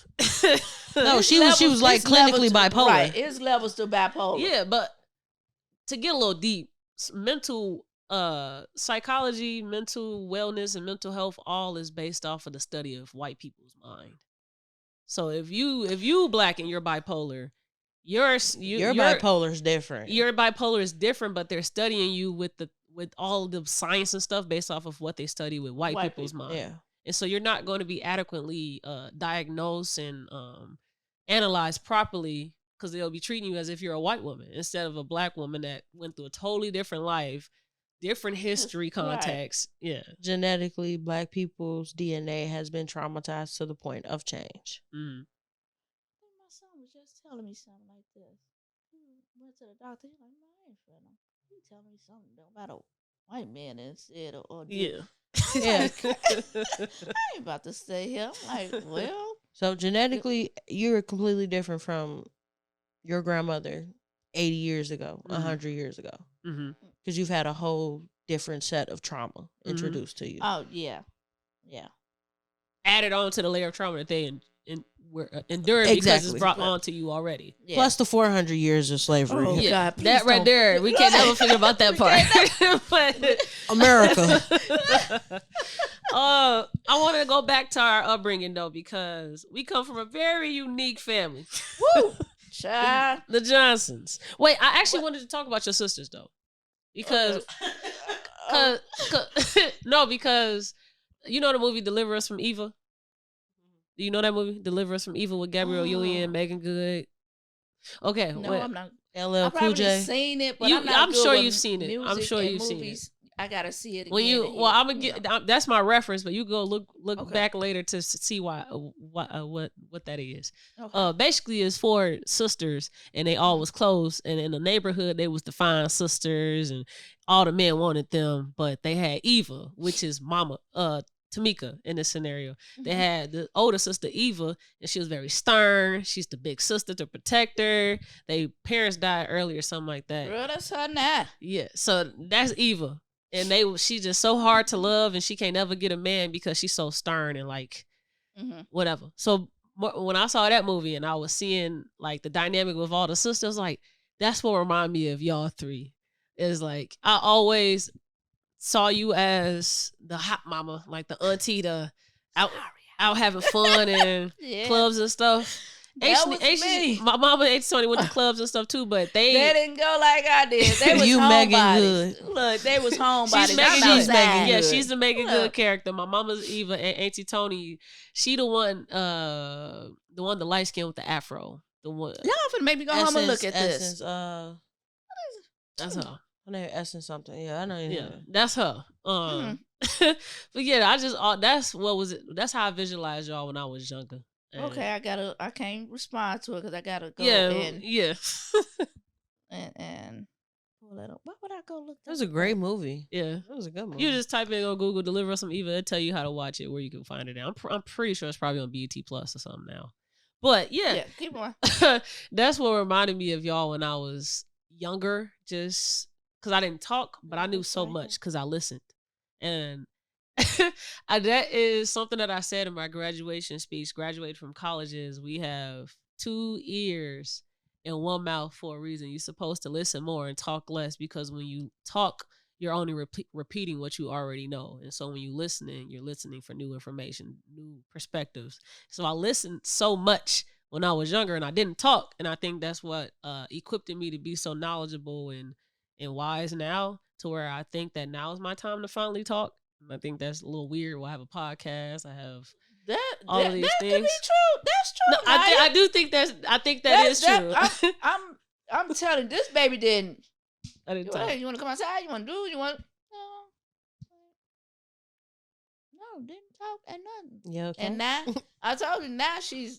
No, she was like clinically bipolar. Right, it's levels to bipolar. Yeah, but to get a little deep, mental psychology, mental wellness, and mental health all is based off of the study of white people's mind. So if you Black and you're bipolar, your bipolar is different. Your bipolar is different, but they're studying you with all the science and stuff based off of what they study with white people's mind. Yeah. And so you're not going to be adequately diagnosed and analyzed properly because they'll be treating you as if you're a white woman instead of a black woman that went through a totally different life, different history context. Right. Yeah. Genetically, black people's DNA has been traumatized to the point of change. My son was just telling me something like this. He went to the doctor. He's like, I ain't feeling him. He telling me something about a white man and said or yeah. Yeah. I ain't about to stay here. I'm like, well. So genetically, you're completely different from your grandmother 80 years ago, 100 years ago. Because you've had a whole different set of trauma introduced to you. Oh, yeah. Yeah. Added on to the layer of trauma that they were enduring because it's brought on to you already. Yeah. Plus the 400 years of slavery. Oh, yeah, God, that right there. We can't never figure about that part. But America. I want to go back to our upbringing, though, because we come from a very unique family. Woo! Child. The Johnsons. Wait, I actually wanted to talk about your sisters, though. Because, because you know the movie Deliver Us from Evil? Do you know that movie? Deliver Us from Evil with Gabrielle Union, Megan Good. Okay. No, I'm not. LL Cool J. Seen it, but I'm sure you've seen it. I'm sure you've seen it. I gotta see it again. I'm gonna get. That's my reference, but you go look back later to see what that is. Okay. Basically, it's 4 sisters, and they all was close, and in the neighborhood they was the fine sisters, and all the men wanted them, but they had Eva, which is Mama Tamika in this scenario. They had the older sister Eva, and she was very stern. She's the big sister to protect her. They parents died early or something like that. Girl, that's her now. Yeah, so that's Eva. And she's just so hard to love, and she can't ever get a man because she's so stern and like whatever. So when I saw that movie and I was seeing like the dynamic with all the sisters, like that's what reminded me of y'all 3. Is like I always saw you as the hot mama, like the auntie, the out having fun and clubs and stuff. My mama and Tony went to clubs and stuff too, but they didn't go like I did. They was homebodies. Look, they was homebodies. She's Megan Good. Yeah, she's the Megan Good character. My mama's Eva, and Auntie Tony, she the one, the light skin with the afro. The one. Y'all finna make me go home and look at this. That's her. I know Essence something. Yeah, I know. Yeah, that's her. But yeah, that's how I visualized y'all when I was younger. Okay, I can't respond to it because I gotta go. And pull that up. Why would I go look? That was a great movie. Yeah, that was a good movie. You just type in on Google "Deliver Us Some Eva," it'll tell you how to watch it, where you can find it. I'm pretty sure it's probably on BET Plus or something now. But yeah, keep going. That's what reminded me of y'all when I was younger. Just because I didn't talk, but I knew so much because I listened, and that is something that I said in my graduation speech. Graduated from colleges, we have 2 ears and 1 mouth for a reason. You're supposed to listen more and talk less, because when you talk, you're only repeating what you already know. And so when you're listening for new information, new perspectives. So I listened so much when I was younger and I didn't talk. And I think that's what equipped me to be so knowledgeable and wise now, to where I think that now is my time to finally talk. I think that's a little weird. I have a podcast. I have all of these things. That could be true. That's true. No, I do think that is true. I'm telling you, this baby didn't. I didn't talk. You want to come outside? You want to do? You want? No, didn't talk and nothing. Yeah. Okay. And now I told you, now she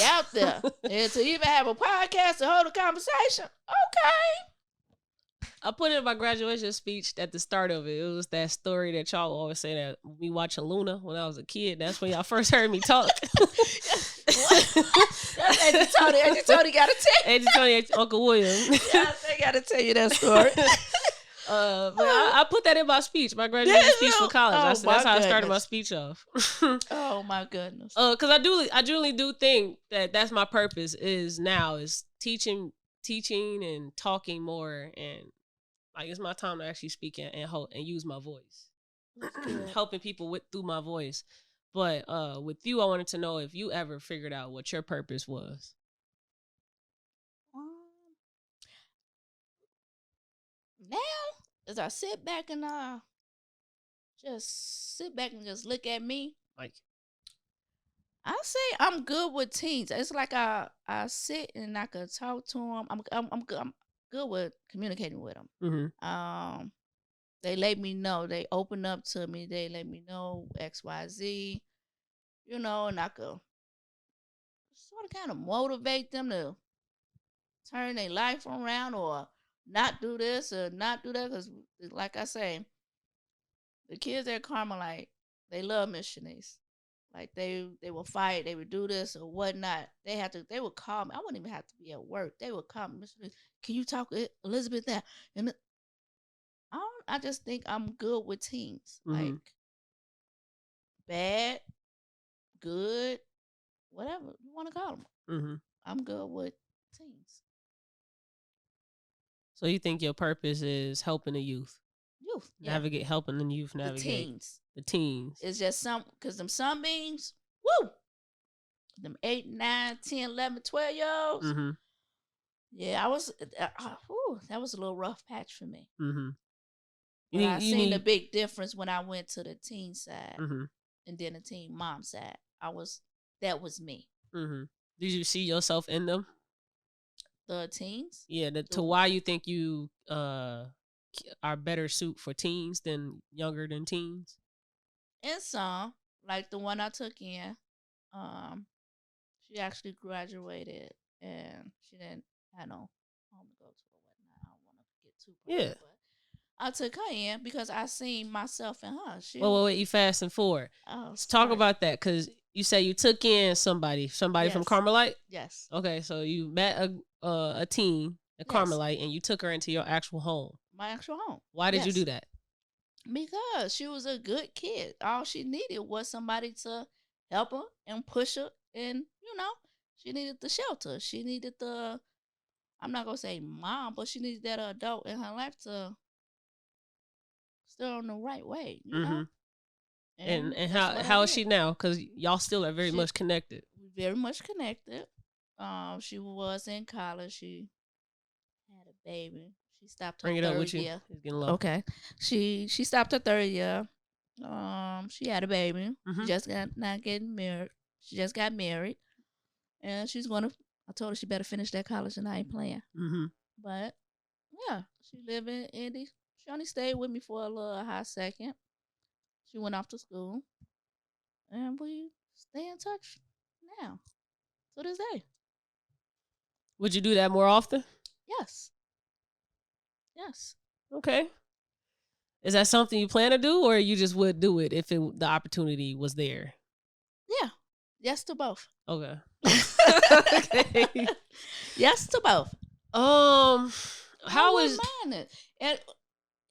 out there, and to even have a podcast to hold a conversation. Okay. I put it in my graduation speech at the start of it. It was that story that y'all always say that me watching Luna when I was a kid. That's when y'all first heard me talk. Auntie Tony got to tell you. Auntie Tony, Uncle William. Yeah, they got to tell you that story. But I put that in my speech, my graduation speech for college. That's how I started my speech off. Oh my goodness. Because I truly do think that that's my purpose is teaching and talking more, and like it's my time to actually speak and use my voice, helping people through my voice. But with you, I wanted to know if you ever figured out what your purpose was. Now, as I sit back and just look at me, Like, I say I'm good with teens. It's like I sit and I could talk to them. I'm good with communicating with them. mm-hmm. They let me know. They open up to me. They let me know XYZ, and I could sort of kind of motivate them to turn their life around or not do this or not do that. Because, like I say, the kids at Carmelite, they love Miss Shenise. Like they will fight, they would do this or whatnot. They would call me. I wouldn't even have to be at work. They would call me, Miss Shenise, can you talk to Elizabeth that? And I just think I'm good with teens. Mm-hmm. Like bad, good, whatever you want to call them. Mm-hmm. I'm good with teens. So you think your purpose is helping the youth? Yeah. Helping the youth navigate. The teens. It's just because them sunbeams, woo! Them 8, 9, 10, 11, 12-year-olds. Mm-hmm. Yeah, that was a little rough patch for me. Mm-hmm. But I seen the big difference when I went to the teen side mm-hmm. and then the teen mom side. That was me. Mm-hmm. Did you see yourself in them? The teens? Yeah, to why you think you are better suit for teens than younger than teens? And some, like the one I took in, she actually graduated and she didn't have no home to go to or whatnot. I don't want to get too personal, but I took her in because I seen myself in her. Wait, you fast and forward. Let's talk about that because you say you took in somebody yes. from Carmelite? Yes. Okay, so you met a teen at Carmelite and you took her into your actual home. My actual home. Why did you do that? Because she was a good kid. All she needed was somebody to help her and push her. And, she needed the shelter. She needed I'm not going to say mom, but she needed that adult in her life to stay on the right way, you know? And how is she now? Because y'all still are very much connected. Very much connected. She was in college. She had a baby. She stopped her third year. It's getting low. Okay. She stopped her third year. She had a baby. Mm-hmm. She just not getting married. She just got married. And I told her she better finish that college and I ain't playing. Mm-hmm. But, yeah, she lived in Indy. She only stayed with me for a little hot second. She went off to school. And we stay in touch now. To this day. Would you do that more often? Yes. Yes. Okay. Is that something you plan to do or you just would do it if the opportunity was there? Yeah. Yes to both. Okay. Okay. Yes to both. How is mind it? And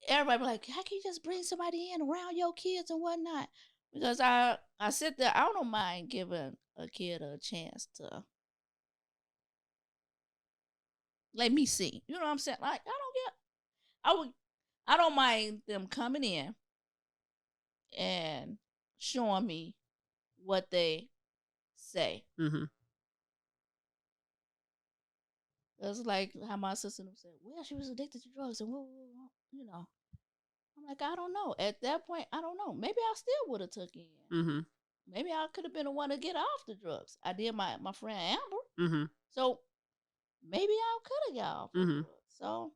everybody be like, how can you just bring somebody in around your kids and whatnot? Because I sit there, I don't mind giving a kid a chance to let me see. You know what I'm saying? Like, I don't mind them coming in and showing me what they say. Mm-hmm. It's like how my sister said, well, she was addicted to drugs and I'm like, I don't know. At that point, I don't know. Maybe I still would have took in. Mm-hmm. Maybe I could have been the one to get off the drugs. I did my friend Amber. Mm-hmm. So maybe I could have got off the mm-hmm. drugs. So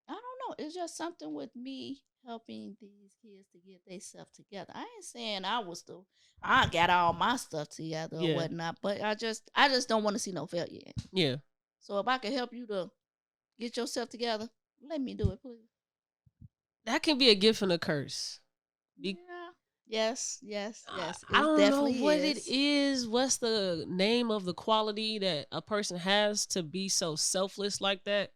I don't know. It's just something with me helping these kids to get themselves together. I ain't saying I got all my stuff together or whatnot, but I just don't want to see no failure. Yeah. So if I can help you to get yourself together, let me do it, please. That can be a gift and a curse. Yeah. Yes. I don't know what it is. What's the name of the quality that a person has to be so selfless like that?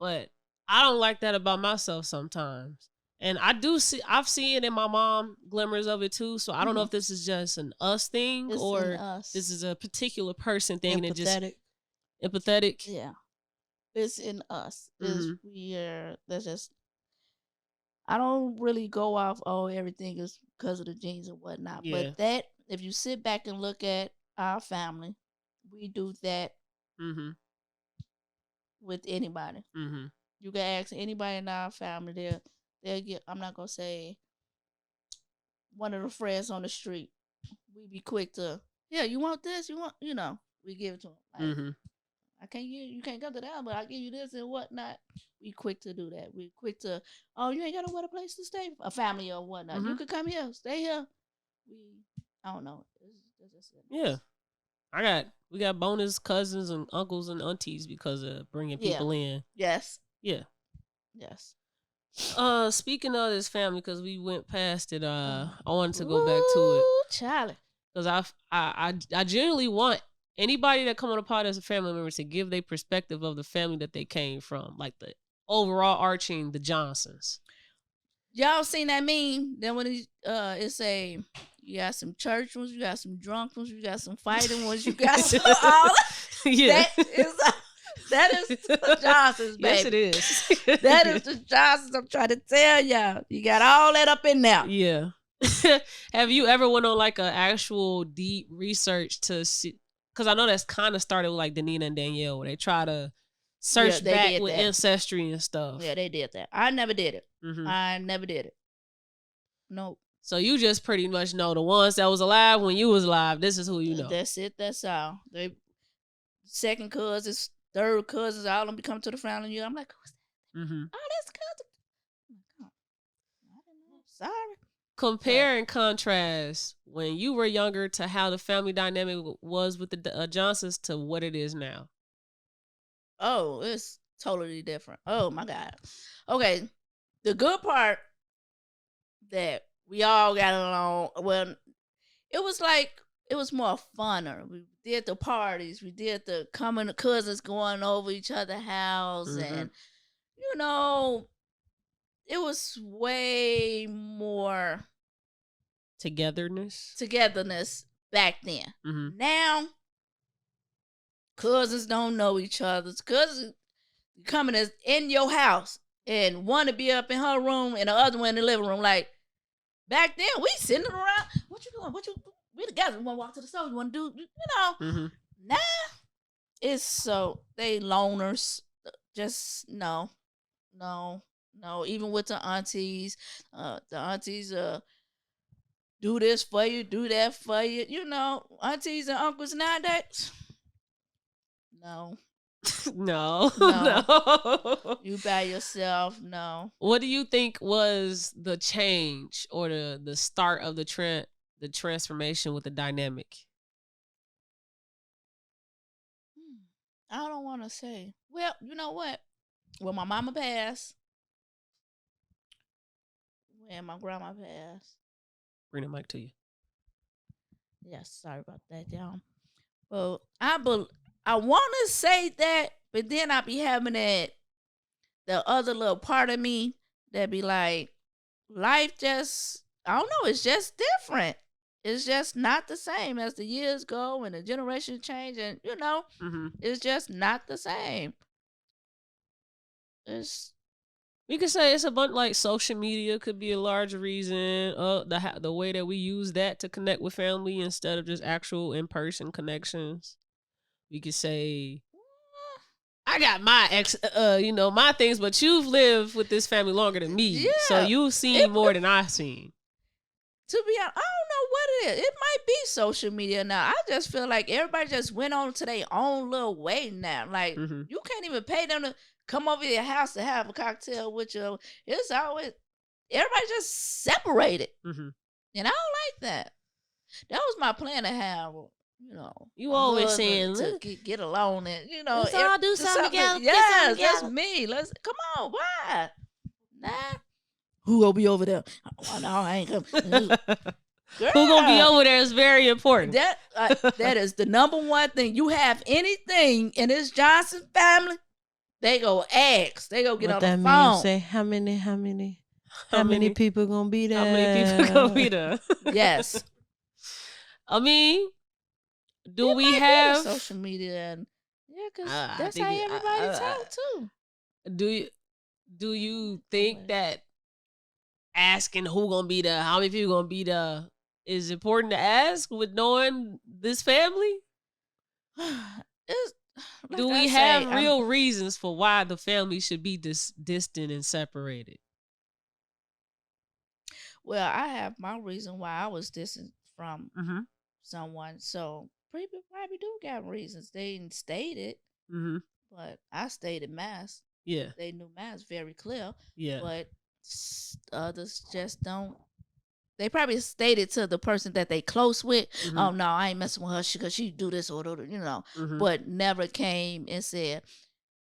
But I don't like that about myself sometimes. And I've seen it in my mom, glimmers of it too. So I don't know if this is just an us thing or this is a particular person thing. Empathetic. Yeah. It's in us. Mm-hmm. I don't really go off, everything is because of the genes and whatnot. Yeah. But that, if you sit back and look at our family, we do that with anybody. Mm-hmm. You can ask anybody in our family. They'll get. I'm not gonna say one of the friends on the street. We be quick to, yeah, you want this? You want, we give it to them. Like, Mm-hmm. I can't give you can't come to that, but I give you this and whatnot. We quick to do that. We quick to, oh, you ain't got nowhere place to stay, a family or whatnot. You could come here, stay here. I don't know. It's just Yeah, we got bonus cousins and uncles and aunties because of bringing people in. Yes. Yeah. Yes. Speaking of this family, because we went past it, I wanted to go back to it, Charlie, because I genuinely want anybody that come on the pod as a family member to give their perspective of the family that they came from, like the overall arching the Johnsons. Y'all seen that meme? Then when it say you got some church ones, you got some drunk ones, you got some fighting ones, you got some all. Yeah, that is the Johnsons, baby. Yes, it is. That is the Johnsons. I'm trying to tell y'all. You got all that up in there. Yeah. Have you ever went on like an actual deep research to see? Because I know that's kind of started with like Danina and Danielle, where they try to search back with ancestry and stuff. Yeah, they did that. I never did it. Mm-hmm. I never did it. Nope. So you just pretty much know the ones that was alive when you was alive. This is who you know. That's it. That's all. They second cousins, third cousins, all of them be coming to the family. I'm like, who's that? Mm-hmm. Oh, that's cousin. Oh, I don't know. Sorry. Compare and contrast when you were younger to how the family dynamic was with the Johnsons to what it is now. Oh, it's totally different. Oh my God. Okay. The good part that we all got along, well, it was more funner. We did the parties. We did the coming cousins going over each other's house. Mm-hmm. And, it was way more togetherness back then. Mm-hmm. Now, cousins don't know each other. Cousins coming in your house and one to be up in her room and the other one in the living room. Like, back then, we sitting around. What you doing? We together. We want to walk to the store. We want to do, Mm-hmm. Now, it's so, they loners. Just, no. Even with the aunties do this for you, do that for you. Aunties and uncles nowadays. No. No. You by yourself. No. What do you think was the change or the start of the transformation with the dynamic? I don't want to say. Well, you know what? When my mama passed, when my grandma passed. Bring the mic to you. Yes, sorry about that, y'all. Well, I want to say that, but then I be having the other little part of me that be like, life just, I don't know, it's just different. It's just not the same as the years go and the generation change, and Mm-hmm. It's just not the same. We could say it's a bunch like social media could be a large reason. The way that we use that to connect with family instead of just actual in-person connections. We could say, I got my my things, but you've lived with this family longer than me, so you've seen more than I've seen. To be honest, I don't know what it is. It might be social media now. I just feel like everybody just went on to their own little way now. Like, you can't even pay them to come over to your house to have a cocktail with you. It's always, everybody just separated. Mm-hmm. And I don't like that. That was my plan to have, you always saying, to get along and, let's all do something together. Yes, that's me. Come on, why? Nah. Who gonna be over there? Oh, no, I ain't coming. Who gonna be over there is very important. That is the number one thing. You have anything in this Johnson family, they go ask. They go get on the phone. That means say how many people gonna be there? How many people gonna be there? Yes. I mean, do we have social media? And because that's how everybody talk too. Do you think that asking who gonna be there, how many people gonna be there, is important to ask with knowing this family? like Do I we say, have real reasons for why the family should be distant and separated? well, I have my reason why I was distant from Mm-hmm. someone. So people probably do got reasons. They didn't state it, Mm-hmm. but I stated mass. Yeah. They knew mass very clear. Yeah. But others just don't. They probably stated to the person that they close with, Mm-hmm. "Oh no, I ain't messing with her because she do this or Mm-hmm. but never came and said,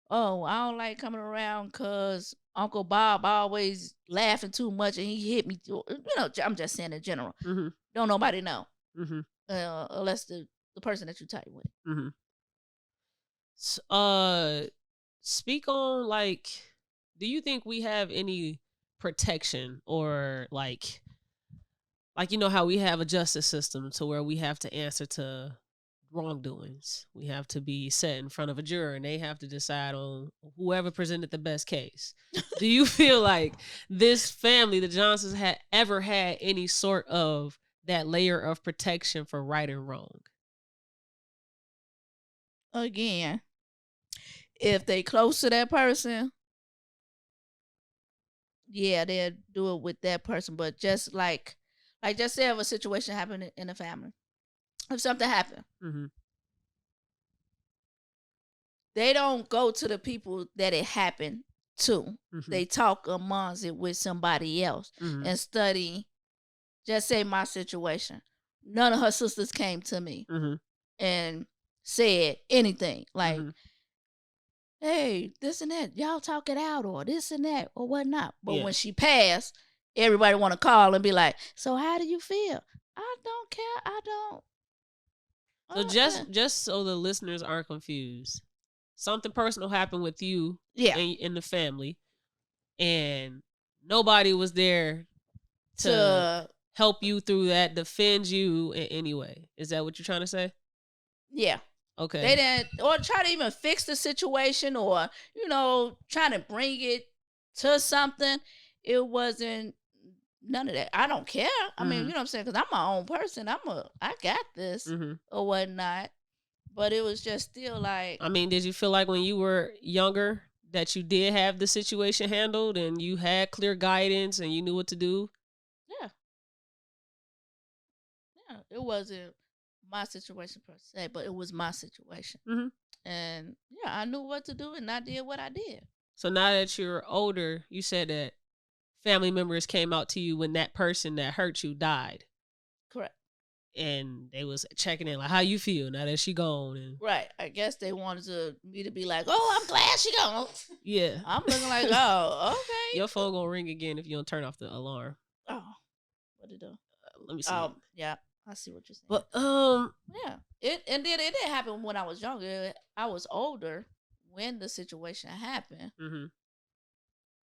"Oh, I don't like coming around because Uncle Bob always laughing too much and he hit me." I'm just saying in general. Mm-hmm. Don't nobody know Mm-hmm. unless the person that you tight with. Mm-hmm. Speak on, like, do you think we have any protection, or like you know how we have a justice system to where we have to answer to wrongdoings? We have to be set in front of a juror and they have to decide on whoever presented the best case. Do you feel like this family, the Johnsons, had ever had any sort of that layer of protection for right and wrong? Again, if they close to that person, yeah, they'll do it with that person. But just just say if a situation happened in the family, if something happened, Mm-hmm. they don't go to the people that it happened to. Mm-hmm. They talk amongst it with somebody else Mm-hmm. and study. Just say my situation. None of her sisters came to me Mm-hmm. and said anything like, Mm-hmm. "Hey, this and that, y'all talk it out," or this and that or whatnot. But Yeah. when she passed, everybody want to call and be like, "So how do you feel?" I don't care. I don't. So just so the listeners aren't confused, something personal happened with you Yeah. in the family, and nobody was there to To help you through that, defend you in any way. Is that what you're trying to say? yeah. Okay. They didn't or try to even fix the situation or, trying to bring it to something. It wasn't none of that. I don't care. I mean, Mhm. you know what I'm saying? Because I'm my own person. I got this Mm-hmm. or whatnot. But it was just still like, I mean, did you feel like when you were younger that you did have the situation handled and you had clear guidance and you knew what to do? yeah. Yeah. It wasn't my situation per se, but it was my situation. Mm-hmm. And yeah, I knew what to do and I did what I did. So now that you're older, you said that family members came out to you when that person that hurt you died. Correct. And they was checking in, like, how you feel now that she gone? And Right. I guess they wanted me to be like, "Oh, I'm glad she gone." yeah, I'm looking like, "Oh, okay." your phone gonna ring again if you don't turn off the alarm. Oh, what did it do? Let me see. Oh, yeah. I see what you're saying. But yeah. It didn't happen when I was younger. I was older when the situation happened. mm-hmm.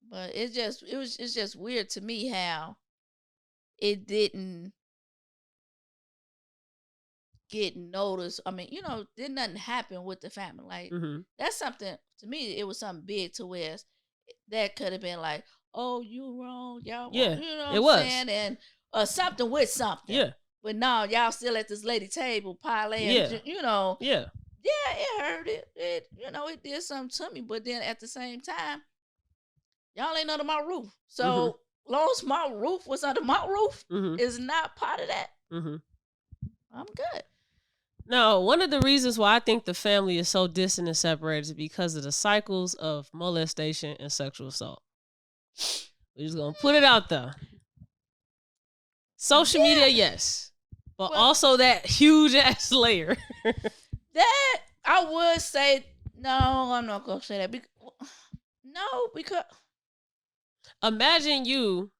But it's just weird to me how it didn't get noticed. I mean, did nothing happen with the family. Like Mm-hmm. that's something to me. It was something big to where that could have been like, "Oh, you wrong, y'all wrong." Yeah, You know it what I'm was. saying? And something with something. Yeah. But no, y'all still at this lady table parlaying. Yeah. Yeah. Yeah. It hurt it. It did something to me. But then at the same time, y'all ain't under my roof. So long as my roof was under my roof, Mm-hmm. is not part of that. Mm-hmm. I'm good. Now, one of the reasons why I think the family is so distant and separated is because of the cycles of molestation and sexual assault. We're just gonna put it out there. Social media, yes, but Well- also that huge ass layer. That I would say no. I'm not gonna say that. Because Imagine you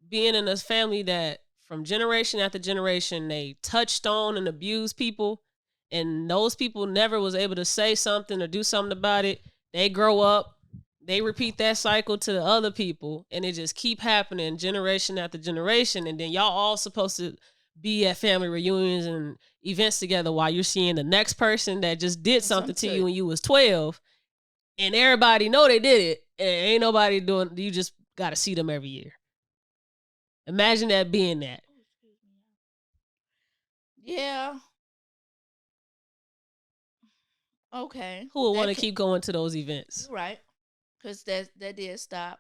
being in a family that from generation after generation they touched on and abused people, and those people never was able to say something or do something about it. They grow up, they repeat that cycle to the other people, and it just keep happening generation after generation. And then y'all all supposed to be at family reunions and events together while you're seeing the next person that just did something to you when you was 12, and everybody know they did it, and ain't nobody doing. You just got to see them every year. Imagine that being that. yeah. Okay. who would That want to can- keep going to those events. You're right. Because that did stop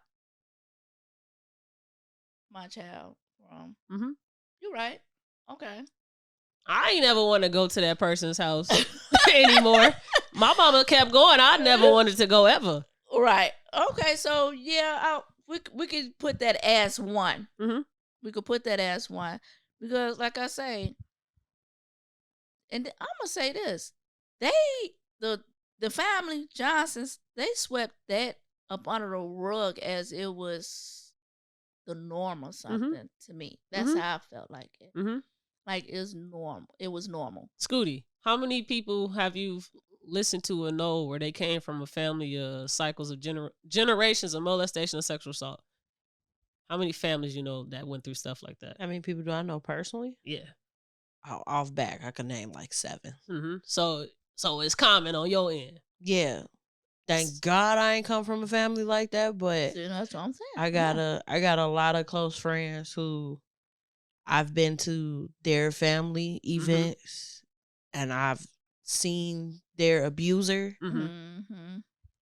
my child from. Mm-hmm. You're right. Okay. I ain't never want to go to that person's house anymore. My mama kept going. I never wanted to go ever. Right. Okay. So yeah, we could put that as one. Mm-hmm. We could put that as one because, like I say, and I'm gonna say this: the family Johnsons, they swept that up under the rug as it was the norm or something to me. That's Mhm. how I felt like it. Mm-hmm. Like it's normal. It was normal. Scooty, how many people have you listened to or know where they came from a family cycles of generations of molestation and sexual assault? How many families you know that went through stuff like that? How many people do I know personally? Yeah. Off back, I could name like 7. Mm-hmm. So it's common on your end. Yeah. Thank God I ain't come from a family like that, but See, that's what I'm saying. I got a lot of close friends who I've been to their family events and I've seen their abuser. Mm-hmm.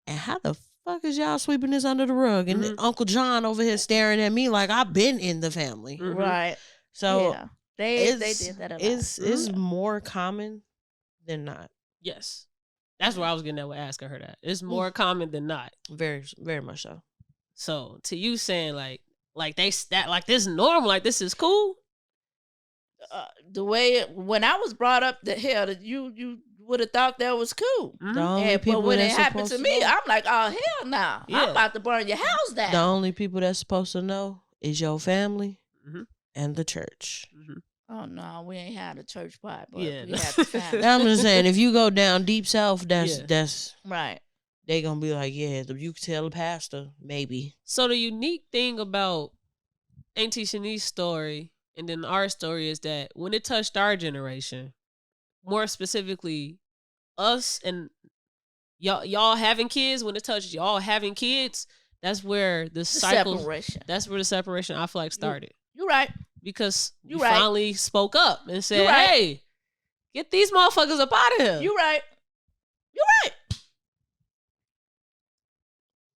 And how the fuck is y'all sweeping this under the rug? And then Uncle John over here staring at me like I've been in the family. Mhm. Right. So yeah. They did that a lot. It's more common than not. Yes. That's where I was getting at with asking her that. It's more common than not. Very, very much so. So to you saying like they like this is normal, like this is cool. The way when I was brought up, the hell that you would have thought that was cool. Mhm. The only But people when it that's happened to supposed me, know- I'm like, oh hell no! Yeah. I'm about to burn your house down. the only people that's supposed to know is your family Mhm. and the church. Mm-hmm. Oh no, we ain't had a church part, but Yeah. we had the family. I'm just saying, if you go down deep south, that's Right. they gonna be like, yeah, you can tell the pastor, maybe. So the unique thing about Auntie Shenise's story and then our story is that when it touched our generation, more specifically us and y'all having kids, when it touched y'all having kids, that's where the cycle, Separation. that's where the separation I feel like started. You're right. Because You you right. finally spoke up and said, You right. hey, get these motherfuckers up out of here. You're right. You're right.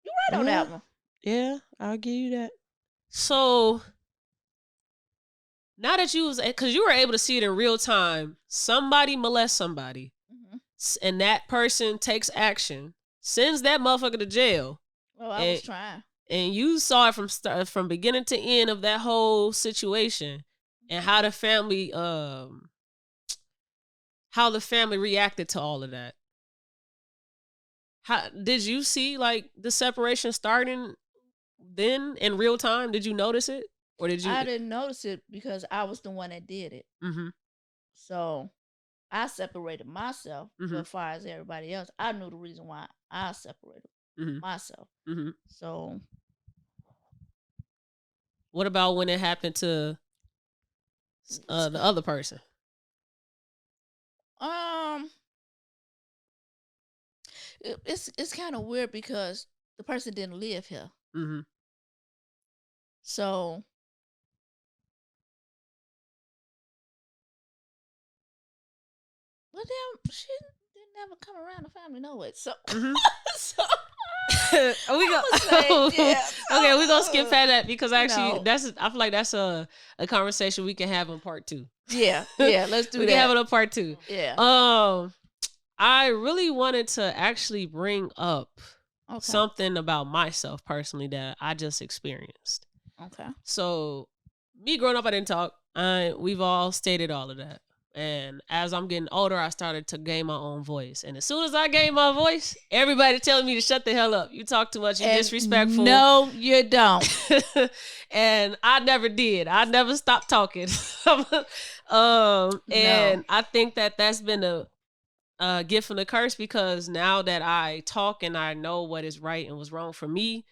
You're right on that one. Yeah, I'll give you that. So now that you was, because you were able to see it in real time, somebody molests somebody, Mhm. and that person takes action, sends that motherfucker to jail, Well, I was trying. and you saw it from beginning to end of that whole situation, and how the family reacted to all of that. How did you see like the separation starting then in real time? Did you notice it, or did you? I didn't notice it because I was the one that did it. Mm-hmm. So I separated myself. Mhm. But as far as everybody else, I knew the reason why I separated Mhm. myself. Mm-hmm. So What about when it happened to the other person? it's kind of weird because the person didn't live here. Mm-hmm. So well, damn, she didn't never come around the family no way. So, Mhm. so we go. I'ma say, yeah. Okay, we gonna skip past that because actually, No. I feel like that's a conversation we can have in part 2. yeah, let's do We that. can have it on part 2. Yeah. I really wanted to actually bring up Okay. something about myself personally that I just experienced. Okay. So, me growing up, I didn't talk. We've all stated all of that. And as I'm getting older, I started to gain my own voice. And as soon as I gained my voice, everybody telling me to shut the hell up. You talk too much. You're And disrespectful. No, you don't. And I never did. I never stopped talking. And I think that that's been a gift and a curse because now that I talk and I know what is right and what's wrong for me,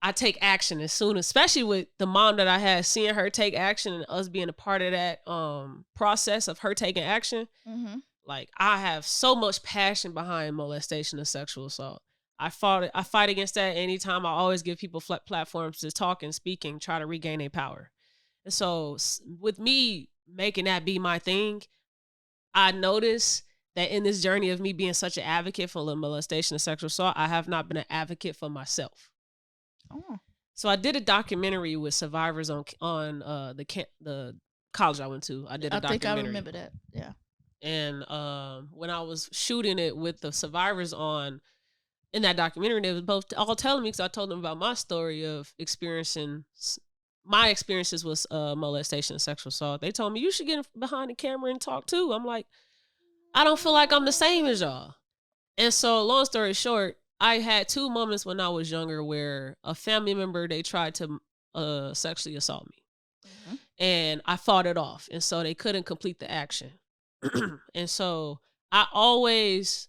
I take action as soon, especially with the mom that I had, seeing her take action and us being a part of that process of her taking action. Mm-hmm. Like I have so much passion behind molestation and sexual assault. I fight against that anytime. I always give people platforms to talk and speak and try to regain their power. And so with me making that be my thing, I notice that in this journey of me being such an advocate for molestation and sexual assault, I have not been an advocate for myself. Oh. So I did a documentary with survivors on the college I went to. I did a documentary. I think I remember that. Yeah. And when I was shooting it with the survivors on in that documentary, they was both all telling me, because I told them about my story of experiencing my experiences with molestation and sexual assault. They told me, you should get behind the camera and talk too. I'm like, I don't feel like I'm the same as y'all. And so, long story short, I had 2 moments when I was younger where a family member, they tried to sexually assault me. Mm-hmm. And I fought it off. And so they couldn't complete the action. And so I always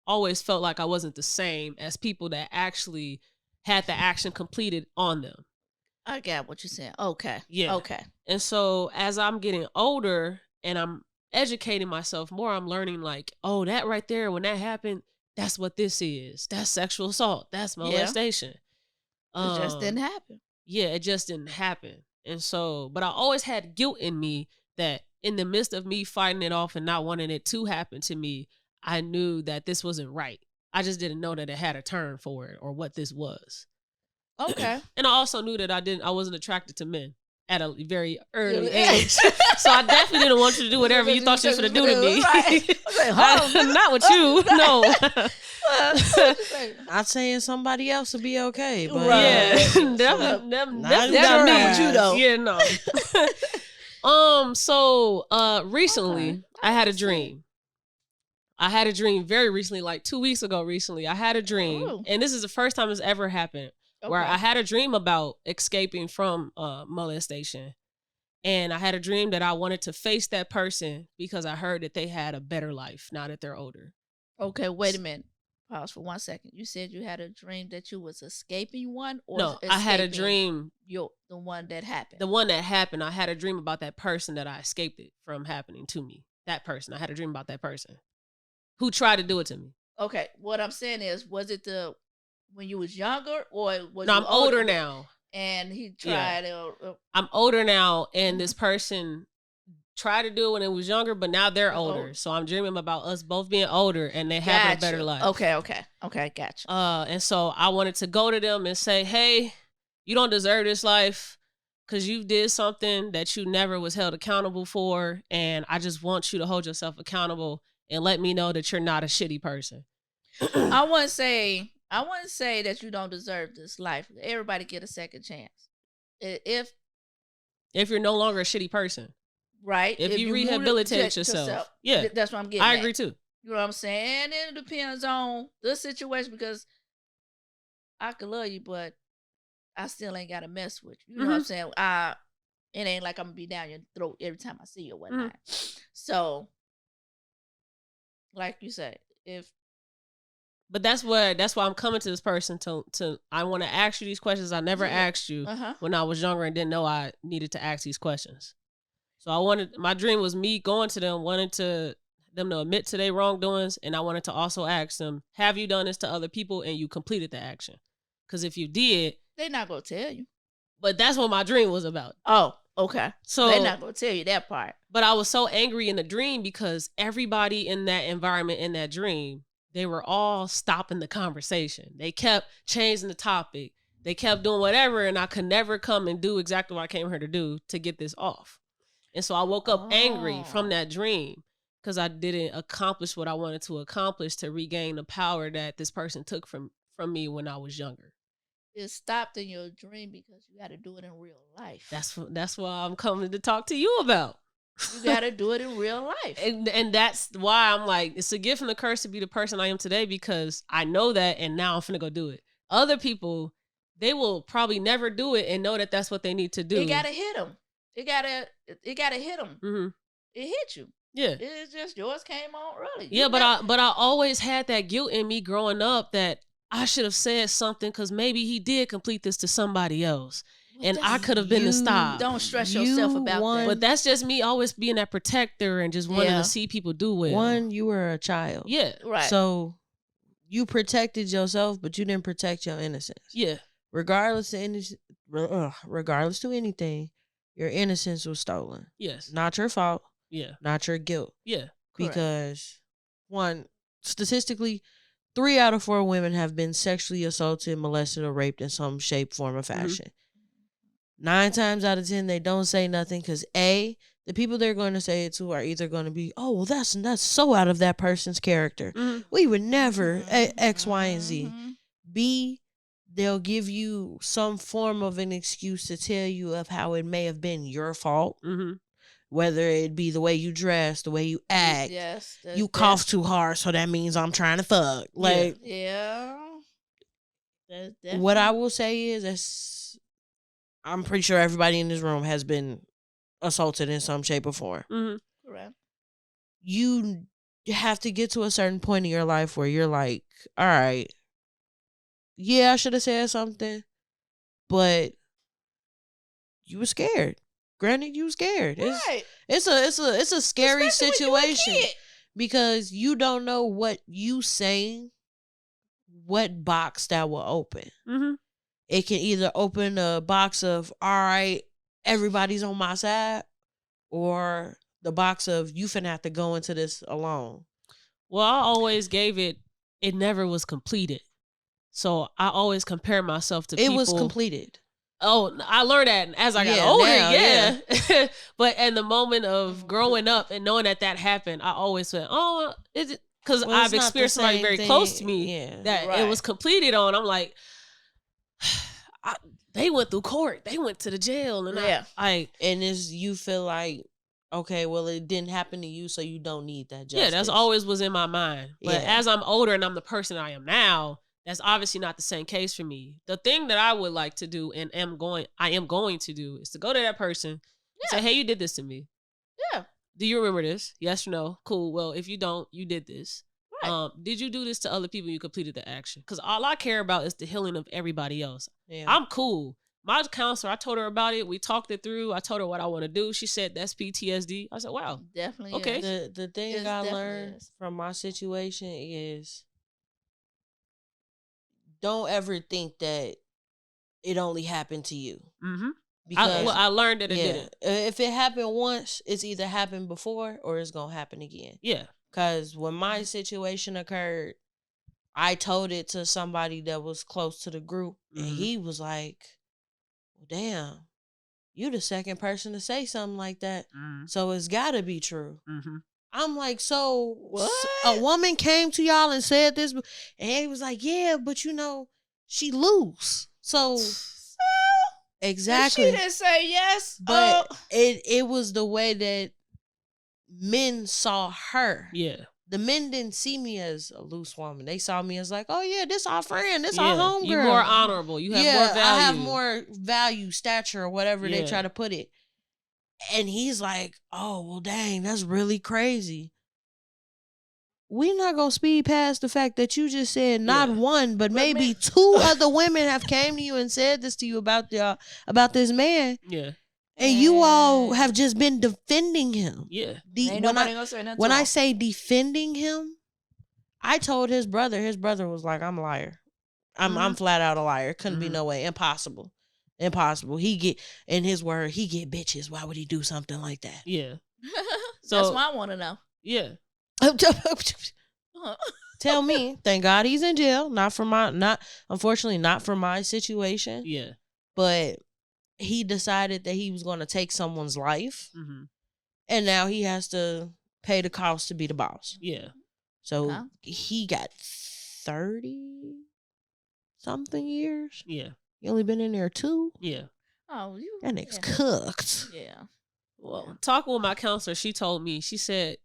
felt like I wasn't the same as people that actually had the action completed on them. I got what you're saying. Okay. Yeah. Okay. And so as I'm getting older and I'm educating myself more, I'm learning like, oh, that right there, when that happened, that's what this is. That's sexual assault. That's molestation. It just didn't happen. Yeah, it just didn't happen. And so, but I always had guilt in me that in the midst of me fighting it off and not wanting it to happen to me, I knew that this wasn't right. I just didn't know that it had a turn for it or what this was. Okay. And I also knew that I wasn't attracted to men at a very early age. So I definitely didn't want you to do whatever you thought you was going to do to me. Right. Like, not with you. No. Not saying somebody else would be okay, but yeah. Definitely not not with you though. Yeah, no. So recently I had a dream. I had a dream very recently, like 2 weeks ago recently. I had a dream, and this is the first time it's ever happened, where I had a dream about escaping from molestation. And I had a dream that I wanted to face that person because I heard that they had a better life now that they're older. Okay, wait a minute. Pause for 1 second. You said you had a dream that you was escaping one, or no? I had a dream. The one that happened. The one that happened. I had a dream about that person that I escaped it from happening to me. That person. I had a dream about that person who tried to do it to me. Okay, what I'm saying is, was it when you was younger, or was no? I'm older now. And he tried. Yeah. I'm older now, and this person tried to do it when it was younger, but now they're older. So I'm dreaming about us both being older and they having a better life. Okay, gotcha. And so I wanted to go to them and say, hey, you don't deserve this life because you did something that you never was held accountable for, and I just want you to hold yourself accountable and let me know that you're not a shitty person. I wouldn't say that you don't deserve this life. Everybody get a second chance. If you're no longer a shitty person. Right. If you rehabilitate yourself. Yeah. That's what I'm getting I at. agree too. You know what I'm saying? And it depends on the situation, because I could love you, but I still ain't got to mess with you. You know what I'm saying? It ain't like I'm going to be down your throat every time I see you or whatnot. So, like you said, but that's why I'm coming to this person to I want to ask you these questions I never asked you when I was younger and didn't know I needed to ask these questions. So my dream was me going to them, wanting them to admit to their wrongdoings, and I wanted to also ask them, have you done this to other people and you completed the action? Because if you did, they're not gonna tell you. But that's what my dream was about. Oh, okay. So they're not gonna tell you that part. But I was so angry in the dream because everybody in that environment, in that dream, they were all stopping the conversation. They kept changing the topic. They kept doing whatever, and I could never come and do exactly what I came here to do to get this off. And so I woke up angry from that dream because I didn't accomplish what I wanted to accomplish to regain the power that this person took from me when I was younger. It stopped in your dream because you got to do it in real life. That's what I'm coming to talk to you about. You got to do it in real life. And that's why I'm like, it's a gift and a curse to be the person I am today, because I know that, and now I'm finna go do it. Other people, they will probably never do it and know that that's what they need to do. It got to hit them. It gotta hit them. Mm-hmm. It hit you. Yeah. It's just yours came on early. Yeah, but I always had that guilt in me growing up that I should have said something because maybe he did complete this to somebody else. And I could have been the stop. Don't stress yourself about that. But that's just me always being that protector and just wanting to see people do well. One, you were a child. Yeah. Right. So you protected yourself, but you didn't protect your innocence. Yeah. Regardless to anything, your innocence was stolen. Yes. Not your fault. Yeah. Not your guilt. Yeah. Because one, statistically, 3 out of 4 women have been sexually assaulted, molested, or raped in some shape, form, or fashion. 9 times out of 10, they don't say nothing because A, the people they're going to say it to are either going to be, oh, well, that's so out of that person's character. We would never X, Y, and Z. B, they'll give you some form of an excuse to tell you of how it may have been your fault. Whether it be the way you dress, the way you act. Yes. You cough too hard, so that means I'm trying to fuck. Like, yeah. What I will say is, I'm pretty sure everybody in this room has been assaulted in some shape or form. Correct. You have to get to a certain point in your life where you're like, all right, yeah, I should have said something, but you were scared. Granted, you were scared. Right. It's a scary situation When you a kid. because you don't know what you saying, what box that will open. It can either open a box of, all right, everybody's on my side, or the box of, you finna have to go into this alone. Well, I always gave it never was completed. So I always compare myself to people. It was completed. Oh, I learned that as I got older, yeah. But in the moment of growing up and knowing that happened, I always said, oh, is it? Because I've experienced somebody very close to me that it was completed on. I'm like, they went through court. They went to the jail. And and you feel like, okay, well, it didn't happen to you, so you don't need that justice. Yeah, that's always was in my mind. But as I'm older and I'm the person I am now, that's obviously not the same case for me. The thing that I would like to do and I am going to do is to go to that person and say, hey, you did this to me. Yeah. Do you remember this? Yes or no? Cool. Well, if you don't, you did this. Right. Did you do this to other people? You completed the action? Because all I care about is the healing of everybody else. Yeah. I'm cool. My counselor, I told her about it. We talked it through. I told her what I want to do. She said that's PTSD. I said, wow. Definitely. Okay. The thing I learned from my situation is, don't ever think that it only happened to you. Because I learned that it didn't. If it happened once, it's either happened before or it's going to happen again. Yeah. Because when my situation occurred, I told it to somebody that was close to the group, and he was like, well, damn, you the second person to say something like that, so it's got to be true. I'm like, so what? A woman came to y'all and said this, and he was like, yeah, but she loose. So exactly. She didn't say yes. But it was the way that men saw her. Yeah. The men didn't see me as a loose woman. They saw me as like, oh yeah, this our friend, this our homegirl. You're more honorable. You have more value. I have more value, stature, or whatever they try to put it. And he's like, oh, well, dang, that's really crazy. We're not going to speed past the fact that you just said not one, but maybe 2 other women have came to you and said this to you about this man. Yeah. And you all have just been defending him. Yeah. When I say defending him, I told his brother. His brother was like, I'm a liar. I'm flat out a liar. Couldn't be no way. Impossible. He get, in his word, he get bitches. Why would he do something like that? Yeah. So that's what I want to know. Yeah. Tell me. Thank God he's in jail. Unfortunately, not for my situation. Yeah. But he decided that he was going to take someone's life. And now he has to pay the cost to be the boss. Yeah. So he got 30 something years. Yeah. You only been in there 2? Yeah. Oh, that nigga's cooked. Yeah. Well, talking with my counselor, she told me, she said,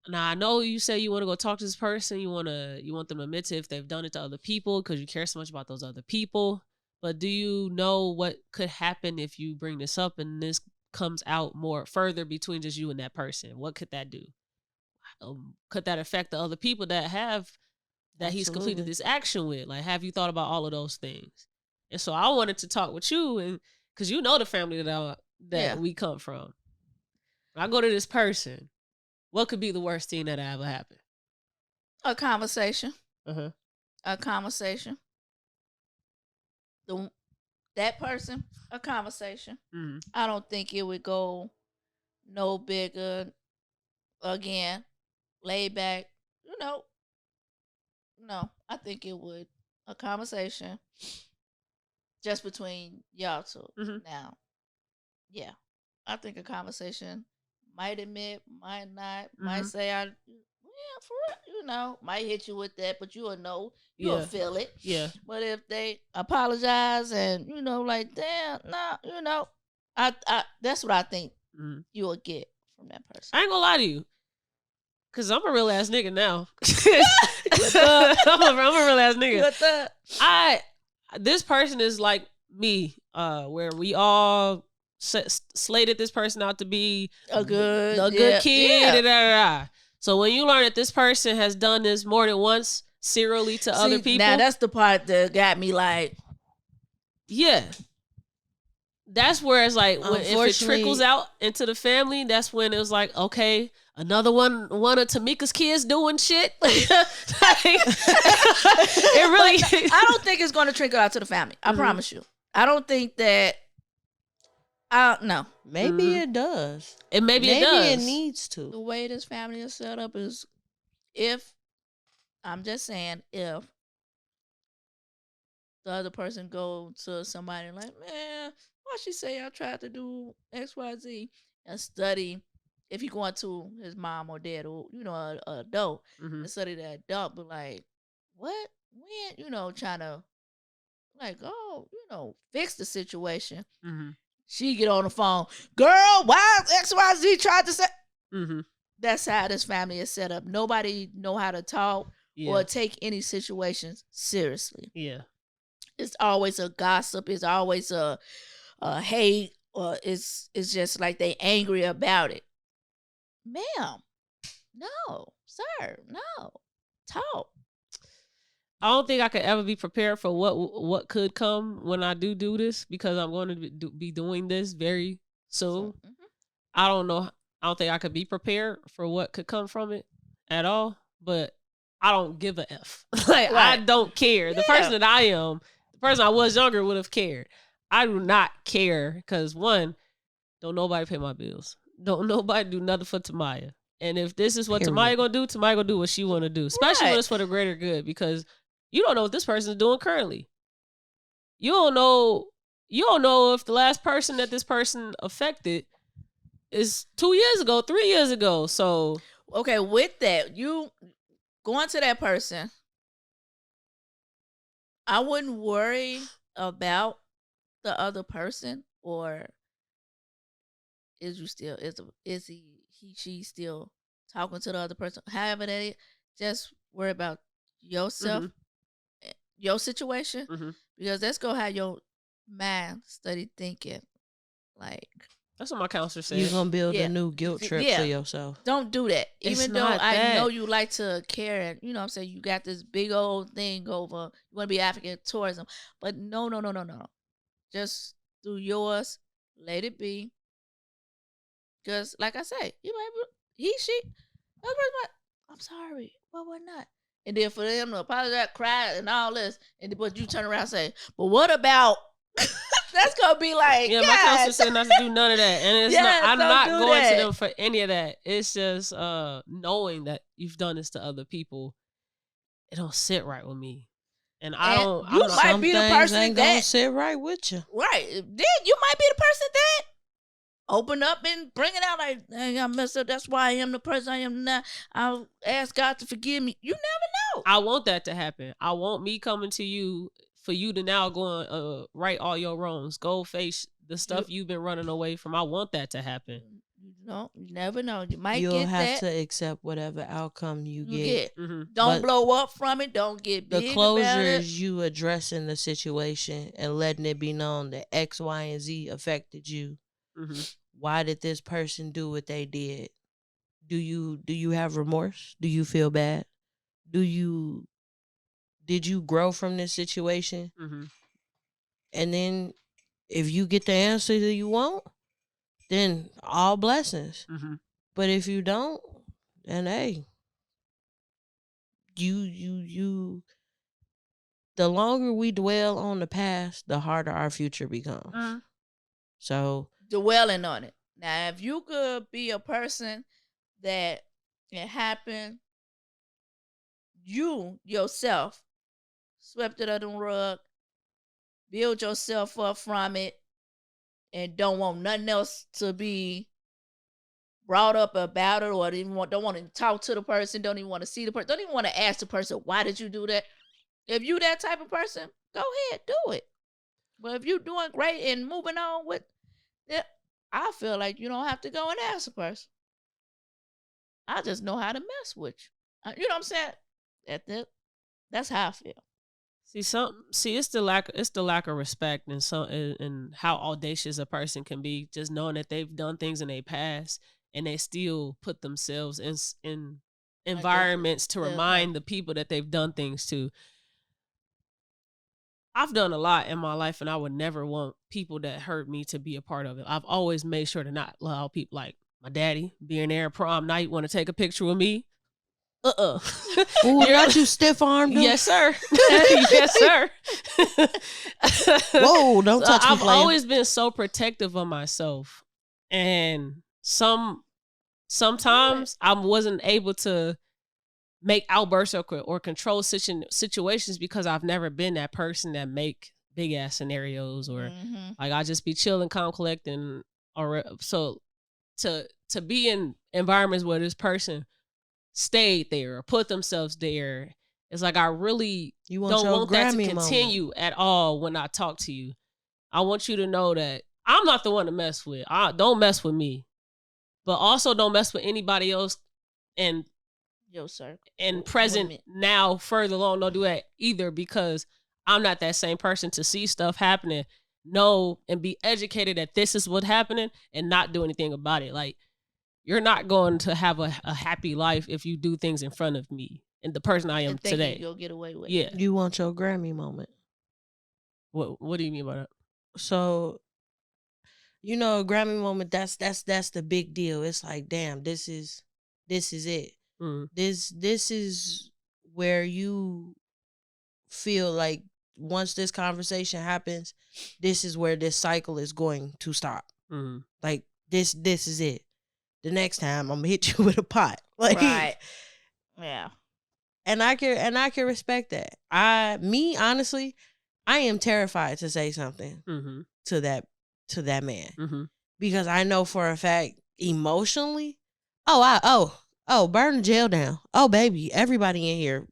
now I know you say you want to go talk to this person, you want them to admit to if they've done it to other people because you care so much about those other people. But do you know what could happen if you bring this up and this comes out more further between just you and that person? What could that do? Could that affect the other people that he's completed this action with? Like, have you thought about all of those things? And so I wanted to talk with you, and because you know the family that we come from. When I go to this person, what could be the worst thing that ever happened? A conversation. A conversation. That person, a conversation. I don't think it would go no bigger. Again, laid back. no, I think it would a conversation just between y'all 2 Mhm. Now, yeah, I think a conversation might admit, might not, might Mhm. say, yeah, for real, might hit you with that, but you'll know, you'll Yeah. feel it. Yeah. But if they apologize and, like, damn, nah, I that's what I think Mhm. you will get from that person. I ain't gonna lie to you. Cause I'm a real ass nigga now. You a thug. I'm a real ass You nigga. a thug. This person is like me, where we all slated this person out to be A good, kid. Da, da, da, da. So when you learn that this person has done this more than once, serially to other people, now that's the part that got me like, yeah. That's where it's like when, if it trickles Unfortunately- out into the family, that's when it was like, okay, another one of Tamika's kids doing shit. It really. But I don't think it's going to trickle out to the family. I promise you. I don't think that. I don't know. Maybe it does. And maybe it Maybe does. it needs to. The way this family is set up is, if I'm just saying, if the other person go to somebody like, man, why she say I tried to do XYZ, and study, if he going to his mom or dad or a adult, Mhm. and study that adult, but like, what, when, trying to like, oh, fix the situation. Mhm. She get on the phone, girl, why XYZ tried to say. Mhm. That's how this family is set up. Nobody know how to talk or take any situations seriously. Yeah. It's always a gossip. It's always a hate, or it's just like they angry about it. Ma'am, no, sir, no, talk. I don't think I could ever be prepared for what could come when I do this, because I'm going to be doing this very soon. I don't know. I don't think I could be prepared for what could come from it at all. But I don't give a F. Like, I don't care. The person that I am, the person I was younger, would have cared. I do not care, because one, don't nobody pay my bills. Don't nobody do nothing for Tamaya. And if this is what Tamaya gonna do, Tamaya gonna do what she wanna do. Especially when it's for the greater good, because you don't know what this person is doing currently. You don't know if the last person that this person affected is 2 years ago, 3 years ago. So okay, with that, you going to that person, I wouldn't worry about the other person, or is she still talking to the other person? However that is, just worry about yourself, your situation, because that's gonna have your mind study thinking. Like, that's what my counselor said. You're gonna build a new guilt trip for yourself. Don't do that. It's Even though not I that. know you like to care, and what I'm saying, you got this big old thing over, you want to be advocate towards them, but no. Just do yours. Let it be. Because, like I say, you might be, she, other person might, I'm sorry, but why not? And then for them to apologize, cry, and all this, but you turn around and say, but what about? That's gonna be like, yeah, my counselor said not to do none of that, and it's not. I'm not going to them for any of that. It's just knowing that you've done this to other people. It don't sit right with me, and I don't. You might be the person ain't that gonna sit right with you. Right. Then you might be the person that open up and bring it out like, hey, I messed up. That's why I am the person I am now. I'll ask God to forgive me. You never know. I want that to happen. I want me coming to you for you to now go and right all your wrongs. Go face the stuff you've been running away from. I want that to happen. You never know. You might You'll get have that. to accept whatever outcome you get. Don't But blow up from it. Don't get big the closure about it. is you addressing the situation and letting it be known that X, Y, and Z affected you. Why did this person do what they did? Do you have remorse? Do you feel bad? Did you grow from this situation? And then if you get the answer that you want, then all blessings. But if you don't, then hey, you the longer we dwell on the past, the harder our future becomes. So dwelling on it. Now, if you could be a person that it happened you yourself swept it under the rug, build yourself up from it, and don't want nothing else to be brought up about it, or don't want to talk to the person, don't even want to see the person, don't even want to ask the person, why did you do that? If you that type of person, go ahead, do it. But if you're doing great and moving on with it, I feel like you don't have to go and ask the person. I just know how to mess with you. You know what I'm saying? That's how I feel. It's the lack of respect and how audacious a person can be, just knowing that they've done things in their past and they still put themselves in environments to remind the people that they've done things to. I've done a lot in my life, and I would never want people that hurt me to be a part of it. I've always made sure to not allow people like my daddy being there prom night, want to take a picture with me. Oh, not you stiff armed him? Yes, sir. Yes, sir. Whoa, don't touch me. I've always been so protective of myself, and sometimes I wasn't able to make outbursts or control situations because I've never been that person that make big ass scenarios, or like I just be chilling, calm, collecting, or so to be in environments where this person stayed there or put themselves there. It's like I really don't want that to continue at all when I talk to you. I want you to know that I'm not the one to mess with. Don't mess with me. But also don't mess with anybody else and present women. Now further along, don't do that either, because I'm not that same person to see stuff happening, know and be educated that this is what's happening and not do anything about it. Like, you're not going to have a happy life if you do things in front of me and the person I am today. You'll get away with it. Yeah. You want your Grammy moment. What do you mean by that? So, you know, a Grammy moment, that's the big deal. It's like, damn, this is it. Mm. This is where you feel like once this conversation happens, this is where this cycle is going to stop. Mm. Like this is it. The next time I'm gonna hit you with a pot. Like, right. Yeah. And I can respect that. Honestly, I am terrified to say something to that man, because I know for a fact emotionally, burn the jail down. Oh baby, everybody in here,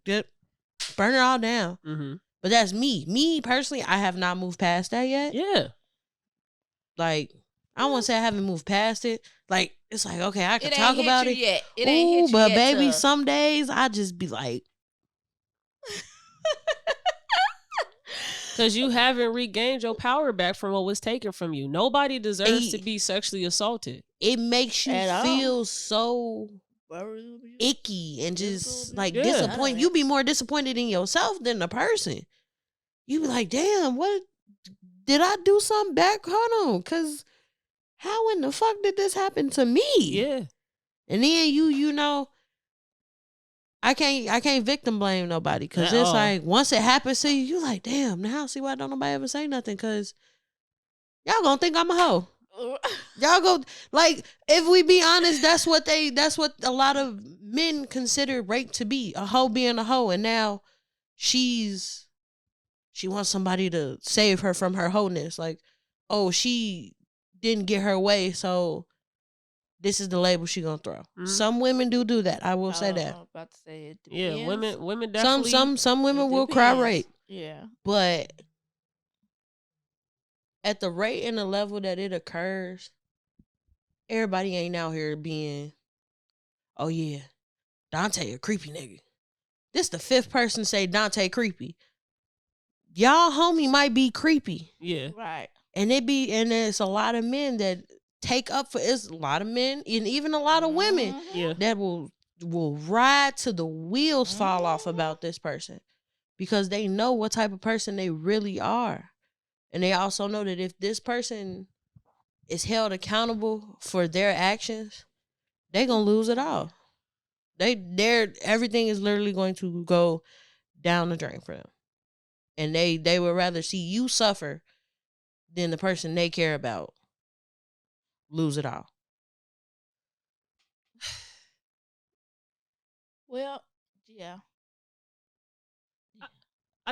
burn it all down. But that's me. Me personally, I have not moved past that yet. Yeah. Like, I don't want to say I haven't moved past it. Like, it's like, okay, I can talk about it. Yet. It ain't hit you but yet, baby, some days I just be like, because you haven't regained your power back from what was taken from you. Nobody deserves to be sexually assaulted. It makes you feel so icky and just like disappointed. You be more disappointed in yourself than the person. You be like, damn, what did I do something back? Hold on, because how in the fuck did this happen to me? Yeah. And then you know, I can't victim blame nobody, because it's like once it happens to you, you like, damn, now see why don't nobody ever say nothing, because y'all gonna think I'm a hoe. Y'all go, like, if we be honest, that's what a lot of men consider rape to be, a hoe being a hoe, and now she wants somebody to save her from her wholeness. Like, oh, she didn't get her way, so this is the label she gonna throw. Some women do that. I will say that. I was about to say it depends. Yeah, women definitely. Some women will cry rape. Yeah, but at the rate and the level that it occurs, everybody ain't out here being, oh yeah, Dante a creepy nigga. This the fifth person say Dante creepy. Y'all homie might be creepy. Yeah. Right. And there's a lot of men that take up for, it's a lot of men and even a lot of women that will ride till the wheels fall off about this person, because they know what type of person they really are. And they also know that if this person is held accountable for their actions, they gonna lose it all. Everything is literally going to go down the drain for them. And they would rather see you suffer than the person they care about lose it all. Well, yeah.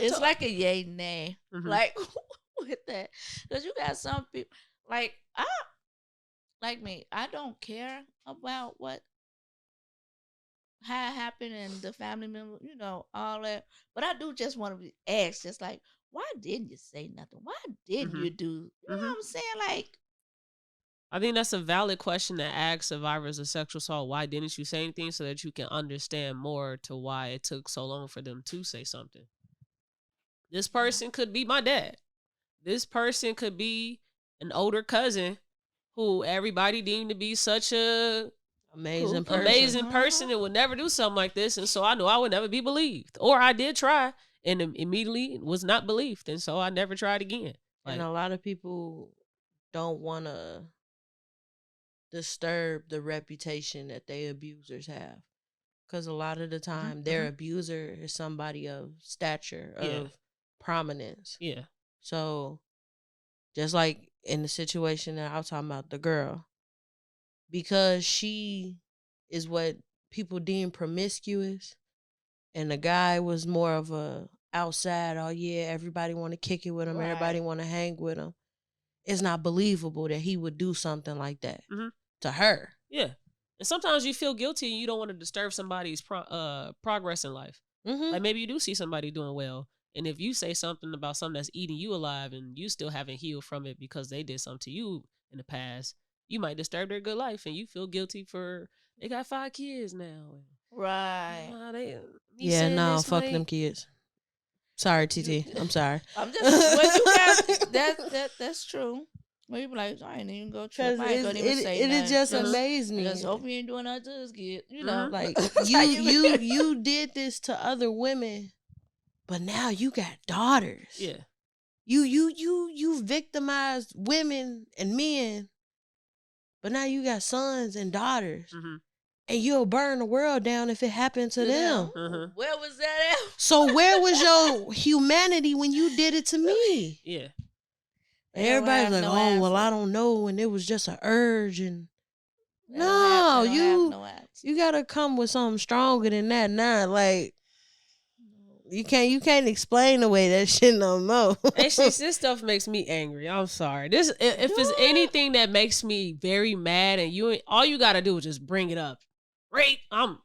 It's like a yay nay. Mm-hmm. Like with that, because you got some people like me. I don't care about how it happened and the family member, all that. But I do just want to be asked, just like, why didn't you say nothing? Why didn't Mm-hmm. you do? You know what I'm saying? Like, I think that's a valid question to ask survivors of sexual assault. Why didn't you say anything, so that you can understand more to why it took so long for them to say something? This person could be my dad. This person could be an older cousin who everybody deemed to be such a amazing person and would never do something like this. And so I knew I would never be believed. Or I did try and immediately was not believed. And so I never tried again. And a lot of people don't want to disturb the reputation that their abusers have. Because a lot of the time, their abuser is somebody of stature, of prominence. Yeah. So, just like in the situation that I was talking about, the girl, because she is what people deem promiscuous, and the guy was more of a outside, oh yeah, everybody want to kick it with him, everybody want to hang with him. It's not believable that he would do something like that to her. Yeah. And sometimes you feel guilty and you don't want to disturb somebody's progress in life. Like maybe you do see somebody doing well. And if you say something about something that's eating you alive and you still haven't healed from it because they did something to you in the past, you might disturb their good life and you feel guilty for they got 5 kids now. Right. Fuck them kids. Sorry, TT. I'm sorry. I'm just well, you got that's true. Well, you be like, I ain't even go trip. I ain't gonna even say nothing. It just amazed me. Just hope you ain't doing nothing to this kid. You know, like you did this to other women, but now you got daughters. Yeah. You victimized women and men, but now you got sons and daughters. And you'll burn the world down if it happened to them. Where was that at? So where was your humanity when you did it to me? Yeah. And everybody's like, oh, well, I don't know. And it was just an urge. And no, you got to come with something stronger than that. Nah, like, you can't explain away that shit no more. Actually, this stuff makes me angry. I'm sorry. If it's anything that makes me very mad and all you got to do is just bring it up. Right? I'm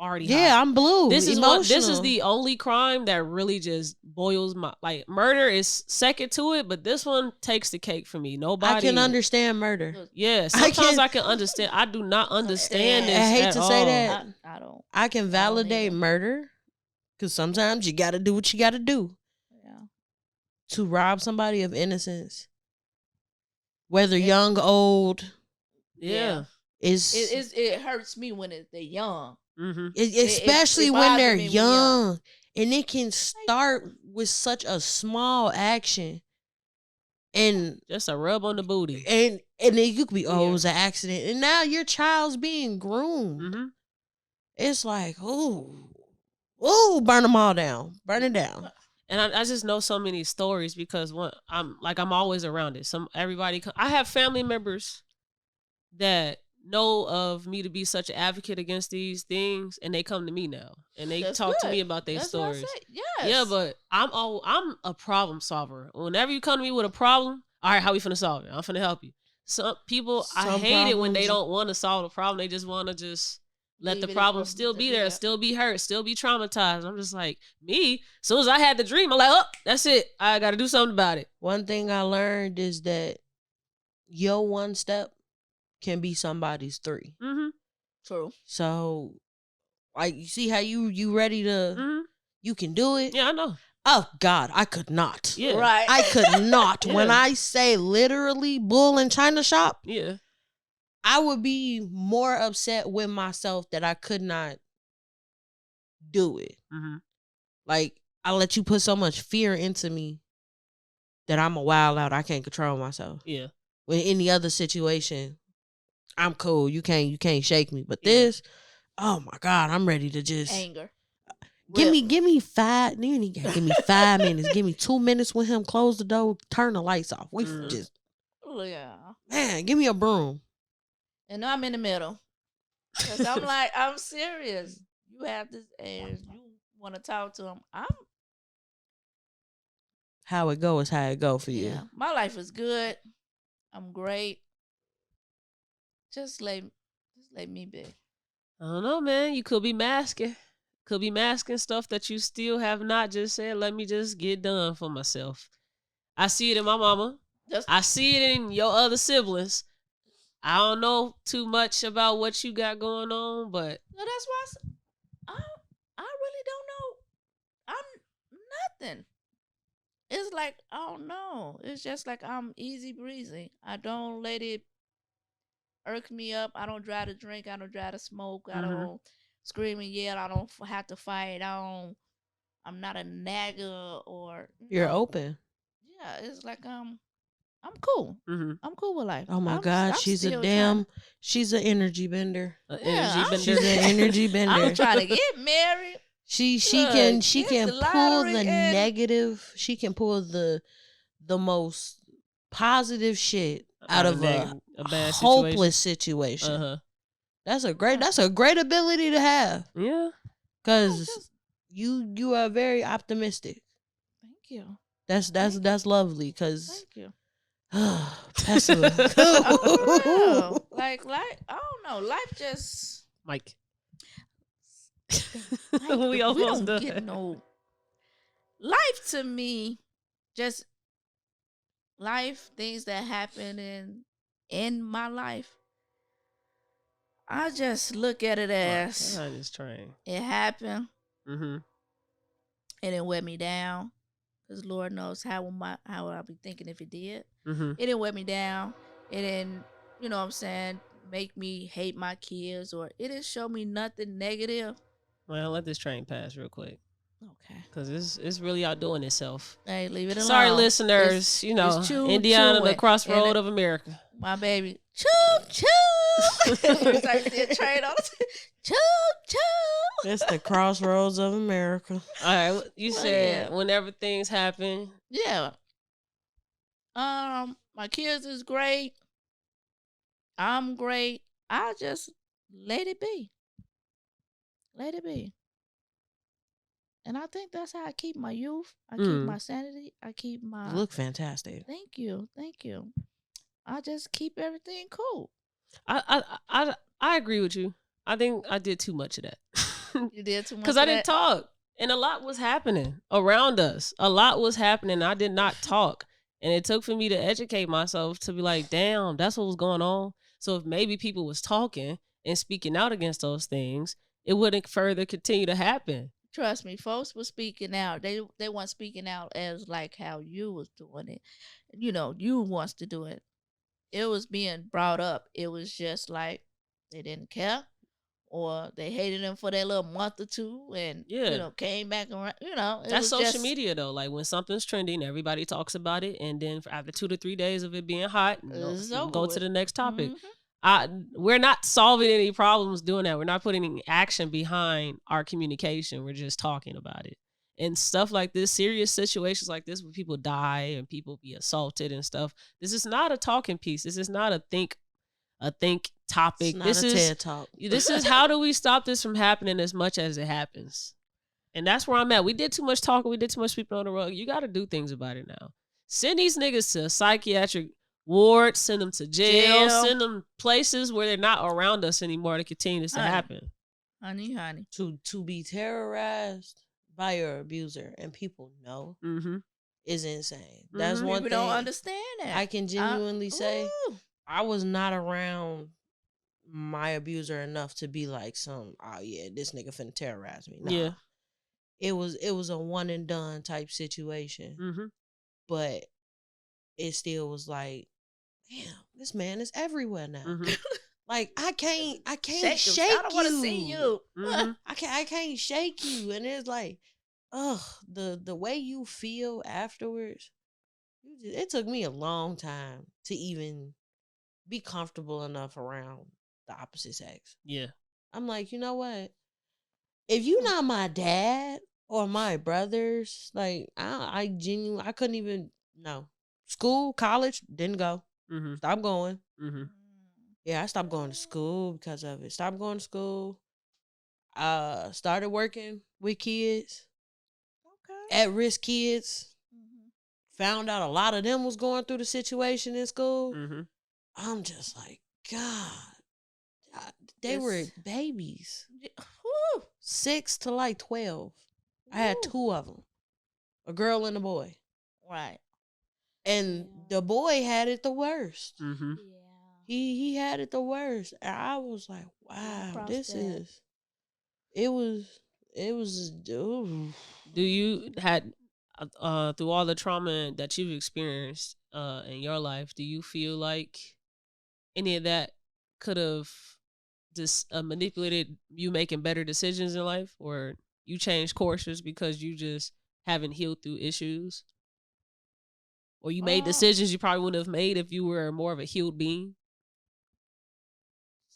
already hot. I'm blue. This is the only crime that really just boils my murder is second to it, but this one takes the cake for me. Nobody I can understand murder. Yeah, sometimes I can understand. I do not understand this. I hate to say that. I don't. I can validate murder because sometimes you got to do what you got to do. Yeah. To rob somebody of innocence, whether young, old. Yeah. It hurts me when they're young. Especially when they're young. And it can start with such a small action. And just a rub on the booty. And then you could be, it was an accident. And now your child's being groomed. It's like, burn them all down. Burn it down. And I just know so many stories because I'm always around it. I have family members that know of me to be such an advocate against these things, and they come to me now and they talk to me about their stories. Yes. Yeah, but I'm a problem solver. Whenever you come to me with a problem, all right, how we finna solve it? I'm finna help you. Some people, I hate it when they don't want to solve the problem. They just want to just let the problem still be there, still be hurt, still be traumatized. I'm just like, me, as soon as I had the dream, I'm like, oh, that's it. I got to do something about it. One thing I learned is that your one step can be somebody's 3. True. So, like, you see how you ready to, you can do it? Yeah, I know. Oh, God, I could not. Yeah. Right. I could not. When I say literally bull in China shop, yeah, I would be more upset with myself that I could not do it. Like, I let you put so much fear into me that I'm a wild out. I can't control myself. Yeah. With any other situation, I'm cool. You can't shake me. But this, oh my God, I'm ready to just anger. Give me 5. Give me 5 minutes. Give me 2 minutes with him. Close the door. Turn the lights off. We just, man, give me a broom. And I'm in the middle. Because I'm like, I'm serious. You have this, and you want to talk to him. how it go is how it go for you. Yeah, my life is good. I'm great. Just let me be. I don't know, man. You could be masking. Could be masking stuff that you still have not just said, let me just get done for myself. I see it in my mama. I see it in your other siblings. I don't know too much about what you got going on, but no, that's why I really don't know. I'm nothing. It's like I don't know. It's just like I'm easy breezy. I don't let it irk me up. I don't try to drink. I don't try to smoke. I don't scream and yell. I don't have to fight. I'm not a nagger or You're open. Yeah, it's like I'm cool. Mm-hmm. I'm cool with life. Oh my God, she's an energy bender. She's an energy bender. I'm trying to get married. She can pull the negative. She can pull the most positive shit out of a bad hopeless situation. That's a great ability to have. Yeah, because you are very optimistic. Thank you. That's lovely. Because thank you. pessimist. Like I don't know. Life just Mike. we don't done. Get no life to me. Just life, things that happen in my life. I just look at it as it happened. And it weighed me down. Because Lord knows how I'll be thinking if it did. It didn't weigh me down. It didn't, you know what I'm saying, make me hate my kids, or it didn't show me nothing negative. Well, let this train pass real quick. Okay. Because it's really outdoing itself. Hey, leave it alone. Sorry, listeners. Indiana, the crossroad of America. My baby. Choo, choo. It's like the train on choo, choo. It's the crossroads of America. All right. You said whenever things happen. Yeah. My kids is great. I'm great. I just let it be. Let it be. And I think that's how I keep my youth. I keep my sanity. I keep my... You look fantastic. Thank you. Thank you. I just keep everything cool. I agree with you. I think I did too much of that. You did too much because I didn't talk. And a lot was happening around us. A lot was happening. I did not talk. And it took for me to educate myself to be like, damn, that's what was going on. So if maybe people was talking and speaking out against those things, it wouldn't further continue to happen. Trust me, folks were speaking out. They weren't speaking out as like how you was doing it. You wants to do it. It was being brought up. It was just like they didn't care, or they hated him for that little month or two, and came back around. That's social media though. Like when something's trending, everybody talks about it, and then after 2 to 3 days of it being hot, go to the next topic. We're not solving any problems doing that. We're not putting any action behind our communication. We're just talking about it. And stuff like this, serious situations like this where people die and people be assaulted and stuff. This is not a talking piece. This is not a think topic. This is TED Talk. This is how do we stop this from happening as much as it happens. And that's where I'm at. We did too much talking. We did too much sweeping on the rug. You got to do things about it now. Send these niggas to a psychiatric ward, send them to jail, send them places where they're not around us anymore to continue this to happen. Honey. To be terrorized by your abuser and people know is insane. That's one thing. People don't understand that. I can genuinely say I was not around my abuser enough to be like this nigga finna terrorize me. Nah. Yeah. It was a one and done type situation. But it still was like, damn, this man is everywhere now. Like I can't shake you. I don't want to see you. I can't shake you. And it's like, the way you feel afterwards. It took me a long time to even be comfortable enough around the opposite sex. Yeah. I'm like, you know what? If you're not my dad or my brothers, like I genuinely, I couldn't even school, college, didn't go. Stopped going. Yeah, I stopped going to school because of it. Stopped going to school. Started working with kids. Okay. At-risk kids. found out a lot of them was going through the situation in school, Mm-hmm. I'm just like, God, they were babies. Whew. 6 to like 12. I had Woo. 2 of them, a girl and a boy. Right. And the boy had it the worst. Mm-hmm. Yeah. He had it the worst. And I was like, wow, it was ooh. Do you had through all the trauma that you've experienced in your life, do you feel like any of that could have just manipulated you making better decisions in life, or you changed courses because you just haven't healed through issues? Or you made decisions you probably wouldn't have made if you were more of a healed being?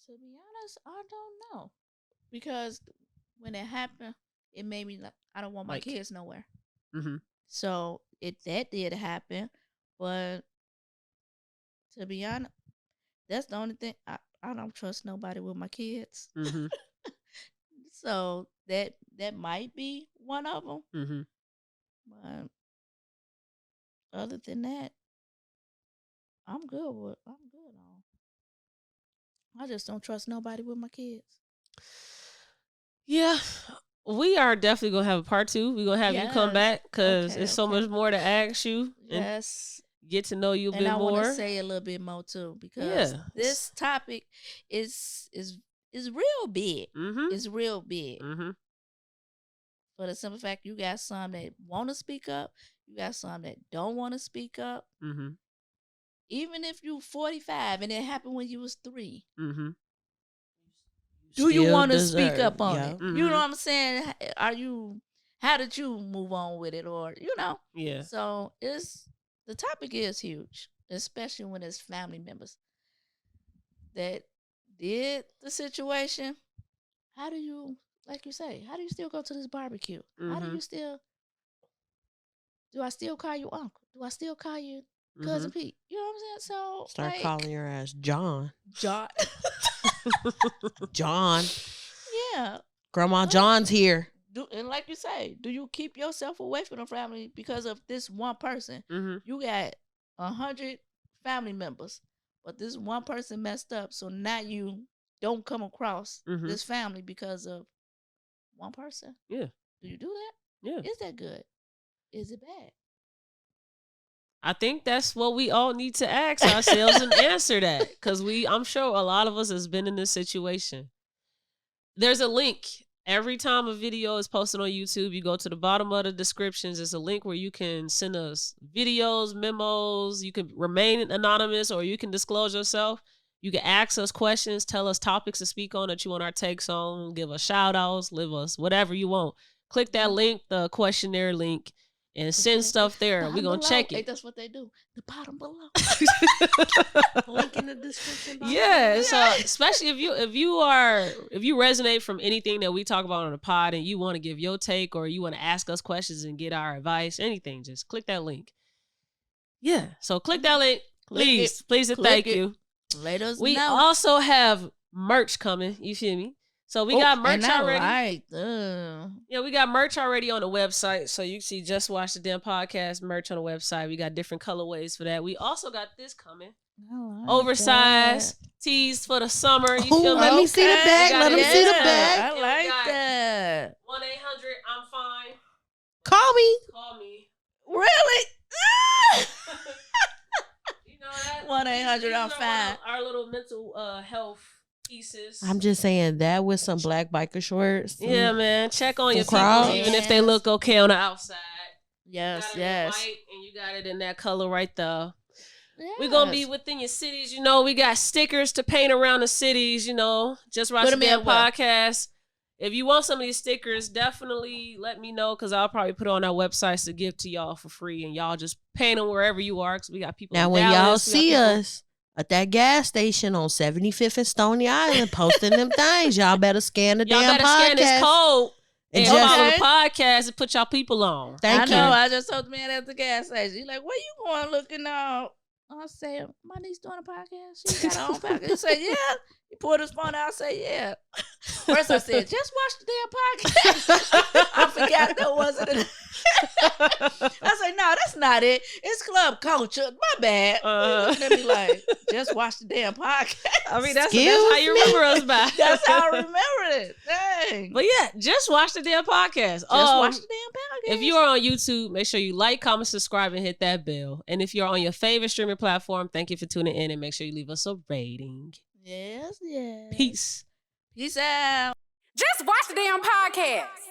To be honest, I don't know. Because when it happened, it made me like, I don't want my kids nowhere. Mm-hmm. So that did happen. But to be honest, that's the only thing. I don't trust nobody with my kids. Mm-hmm. So that might be one of them. Mm-hmm. But other than that, I'm good on. I just don't trust nobody with my kids. Yeah, we are definitely gonna have a part 2. We're gonna have you come back because it's so much more to ask you. And get to know you a bit more. And I want to say a little bit more too, because this topic is real big. Mm-hmm. It's real big. Mm-hmm. For the simple fact, you got some that want to speak up, you got some that don't want to speak up. Mm-hmm. Even if you 45 and it happened when you was 3. Mm-hmm. Do you want to speak up on it? Mm-hmm. You know what I'm saying? How did you move on with it? Or, Yeah. So the topic is huge, especially when it's family members that did the situation. How do you, like you say, how do you still go to this barbecue? Mm-hmm. How do you do I still call you uncle? Do I still call you cousin Pete? You know what I'm saying? So start calling your ass John. John. John. Yeah. Grandma John's here. And like you say, do you keep yourself away from the family because of this one person? Mm-hmm. You got 100 family members, but this one person messed up. So now you don't come across this family because of one person. Yeah. Do you do that? Yeah. Is that good? Is it bad? I think that's what we all need to ask ourselves and answer that, because I'm sure a lot of us has been in this situation. There's a link. Every time a video is posted on YouTube, you go to the bottom of the descriptions. There's a link where you can send us videos, memos. You can remain anonymous, or you can disclose yourself. You can ask us questions, tell us topics to speak on that you want our takes on, give us shout outs, leave us whatever you want. Click that link, the questionnaire link, and send stuff there. We're going to check it. Hey, that's what they do. The bottom below. Link in the description box. Yeah. So especially if you resonate from anything that we talk about on the pod and you want to give your take, or you want to ask us questions and get our advice, anything, just click that link. Yeah. So click that link. Please and thank you. Let us know. We also have merch coming. You feel me? So we got merch already. Right. Yeah, we got merch already on the website. So you can see Just Watch the Damn Podcast merch on the website. We got different colorways for that. We also got this coming. Oversized tees for the summer. You feel me? Let me see the bag. Let them see the bag. I like that. 1-800-I'm fine. Call me. Really? You know that? 1-800-I'm fine. Our little mental health pieces. I'm just saying that with some black biker shorts. Yeah, man. Check on your people, Crocs. even if they look okay on the outside. Yes, you got it in white, and you got it in that color right there. Yes. We're going to be within your cities. You know, we got stickers to paint around the cities, you know. Just Watch the Damn Podcast. If you want some of these stickers, definitely let me know, because I'll probably put it on our websites to give to y'all for free, and y'all just paint them wherever you are, because we got people now in when Dallas, y'all see us at that gas station on 75th and Stony Island posting them things, y'all better scan the damn podcast. Y'all better scan this code and just follow the podcast and put y'all people on. Thank you. I know. I just told the man at the gas station. He's like, where you going looking out? I said, my niece doing a podcast. She got her own podcast. He said, yeah. He pulled his phone out and said, yeah. First I said, just watch the damn podcast. I forgot that wasn't it. I said, no, that's not it. It's club culture. My bad. Looking at me like, just watch the damn podcast. I mean, that's how you remember us by. That's how I remember it. Dang. But yeah, just watch the damn podcast. Just watch the damn podcast. If you are on YouTube, make sure you like, comment, subscribe, and hit that bell. And if you're on your favorite streaming platform, thank you for tuning in and make sure you leave us a rating. Yes, yes. Peace. Peace out. Just watch the damn podcast.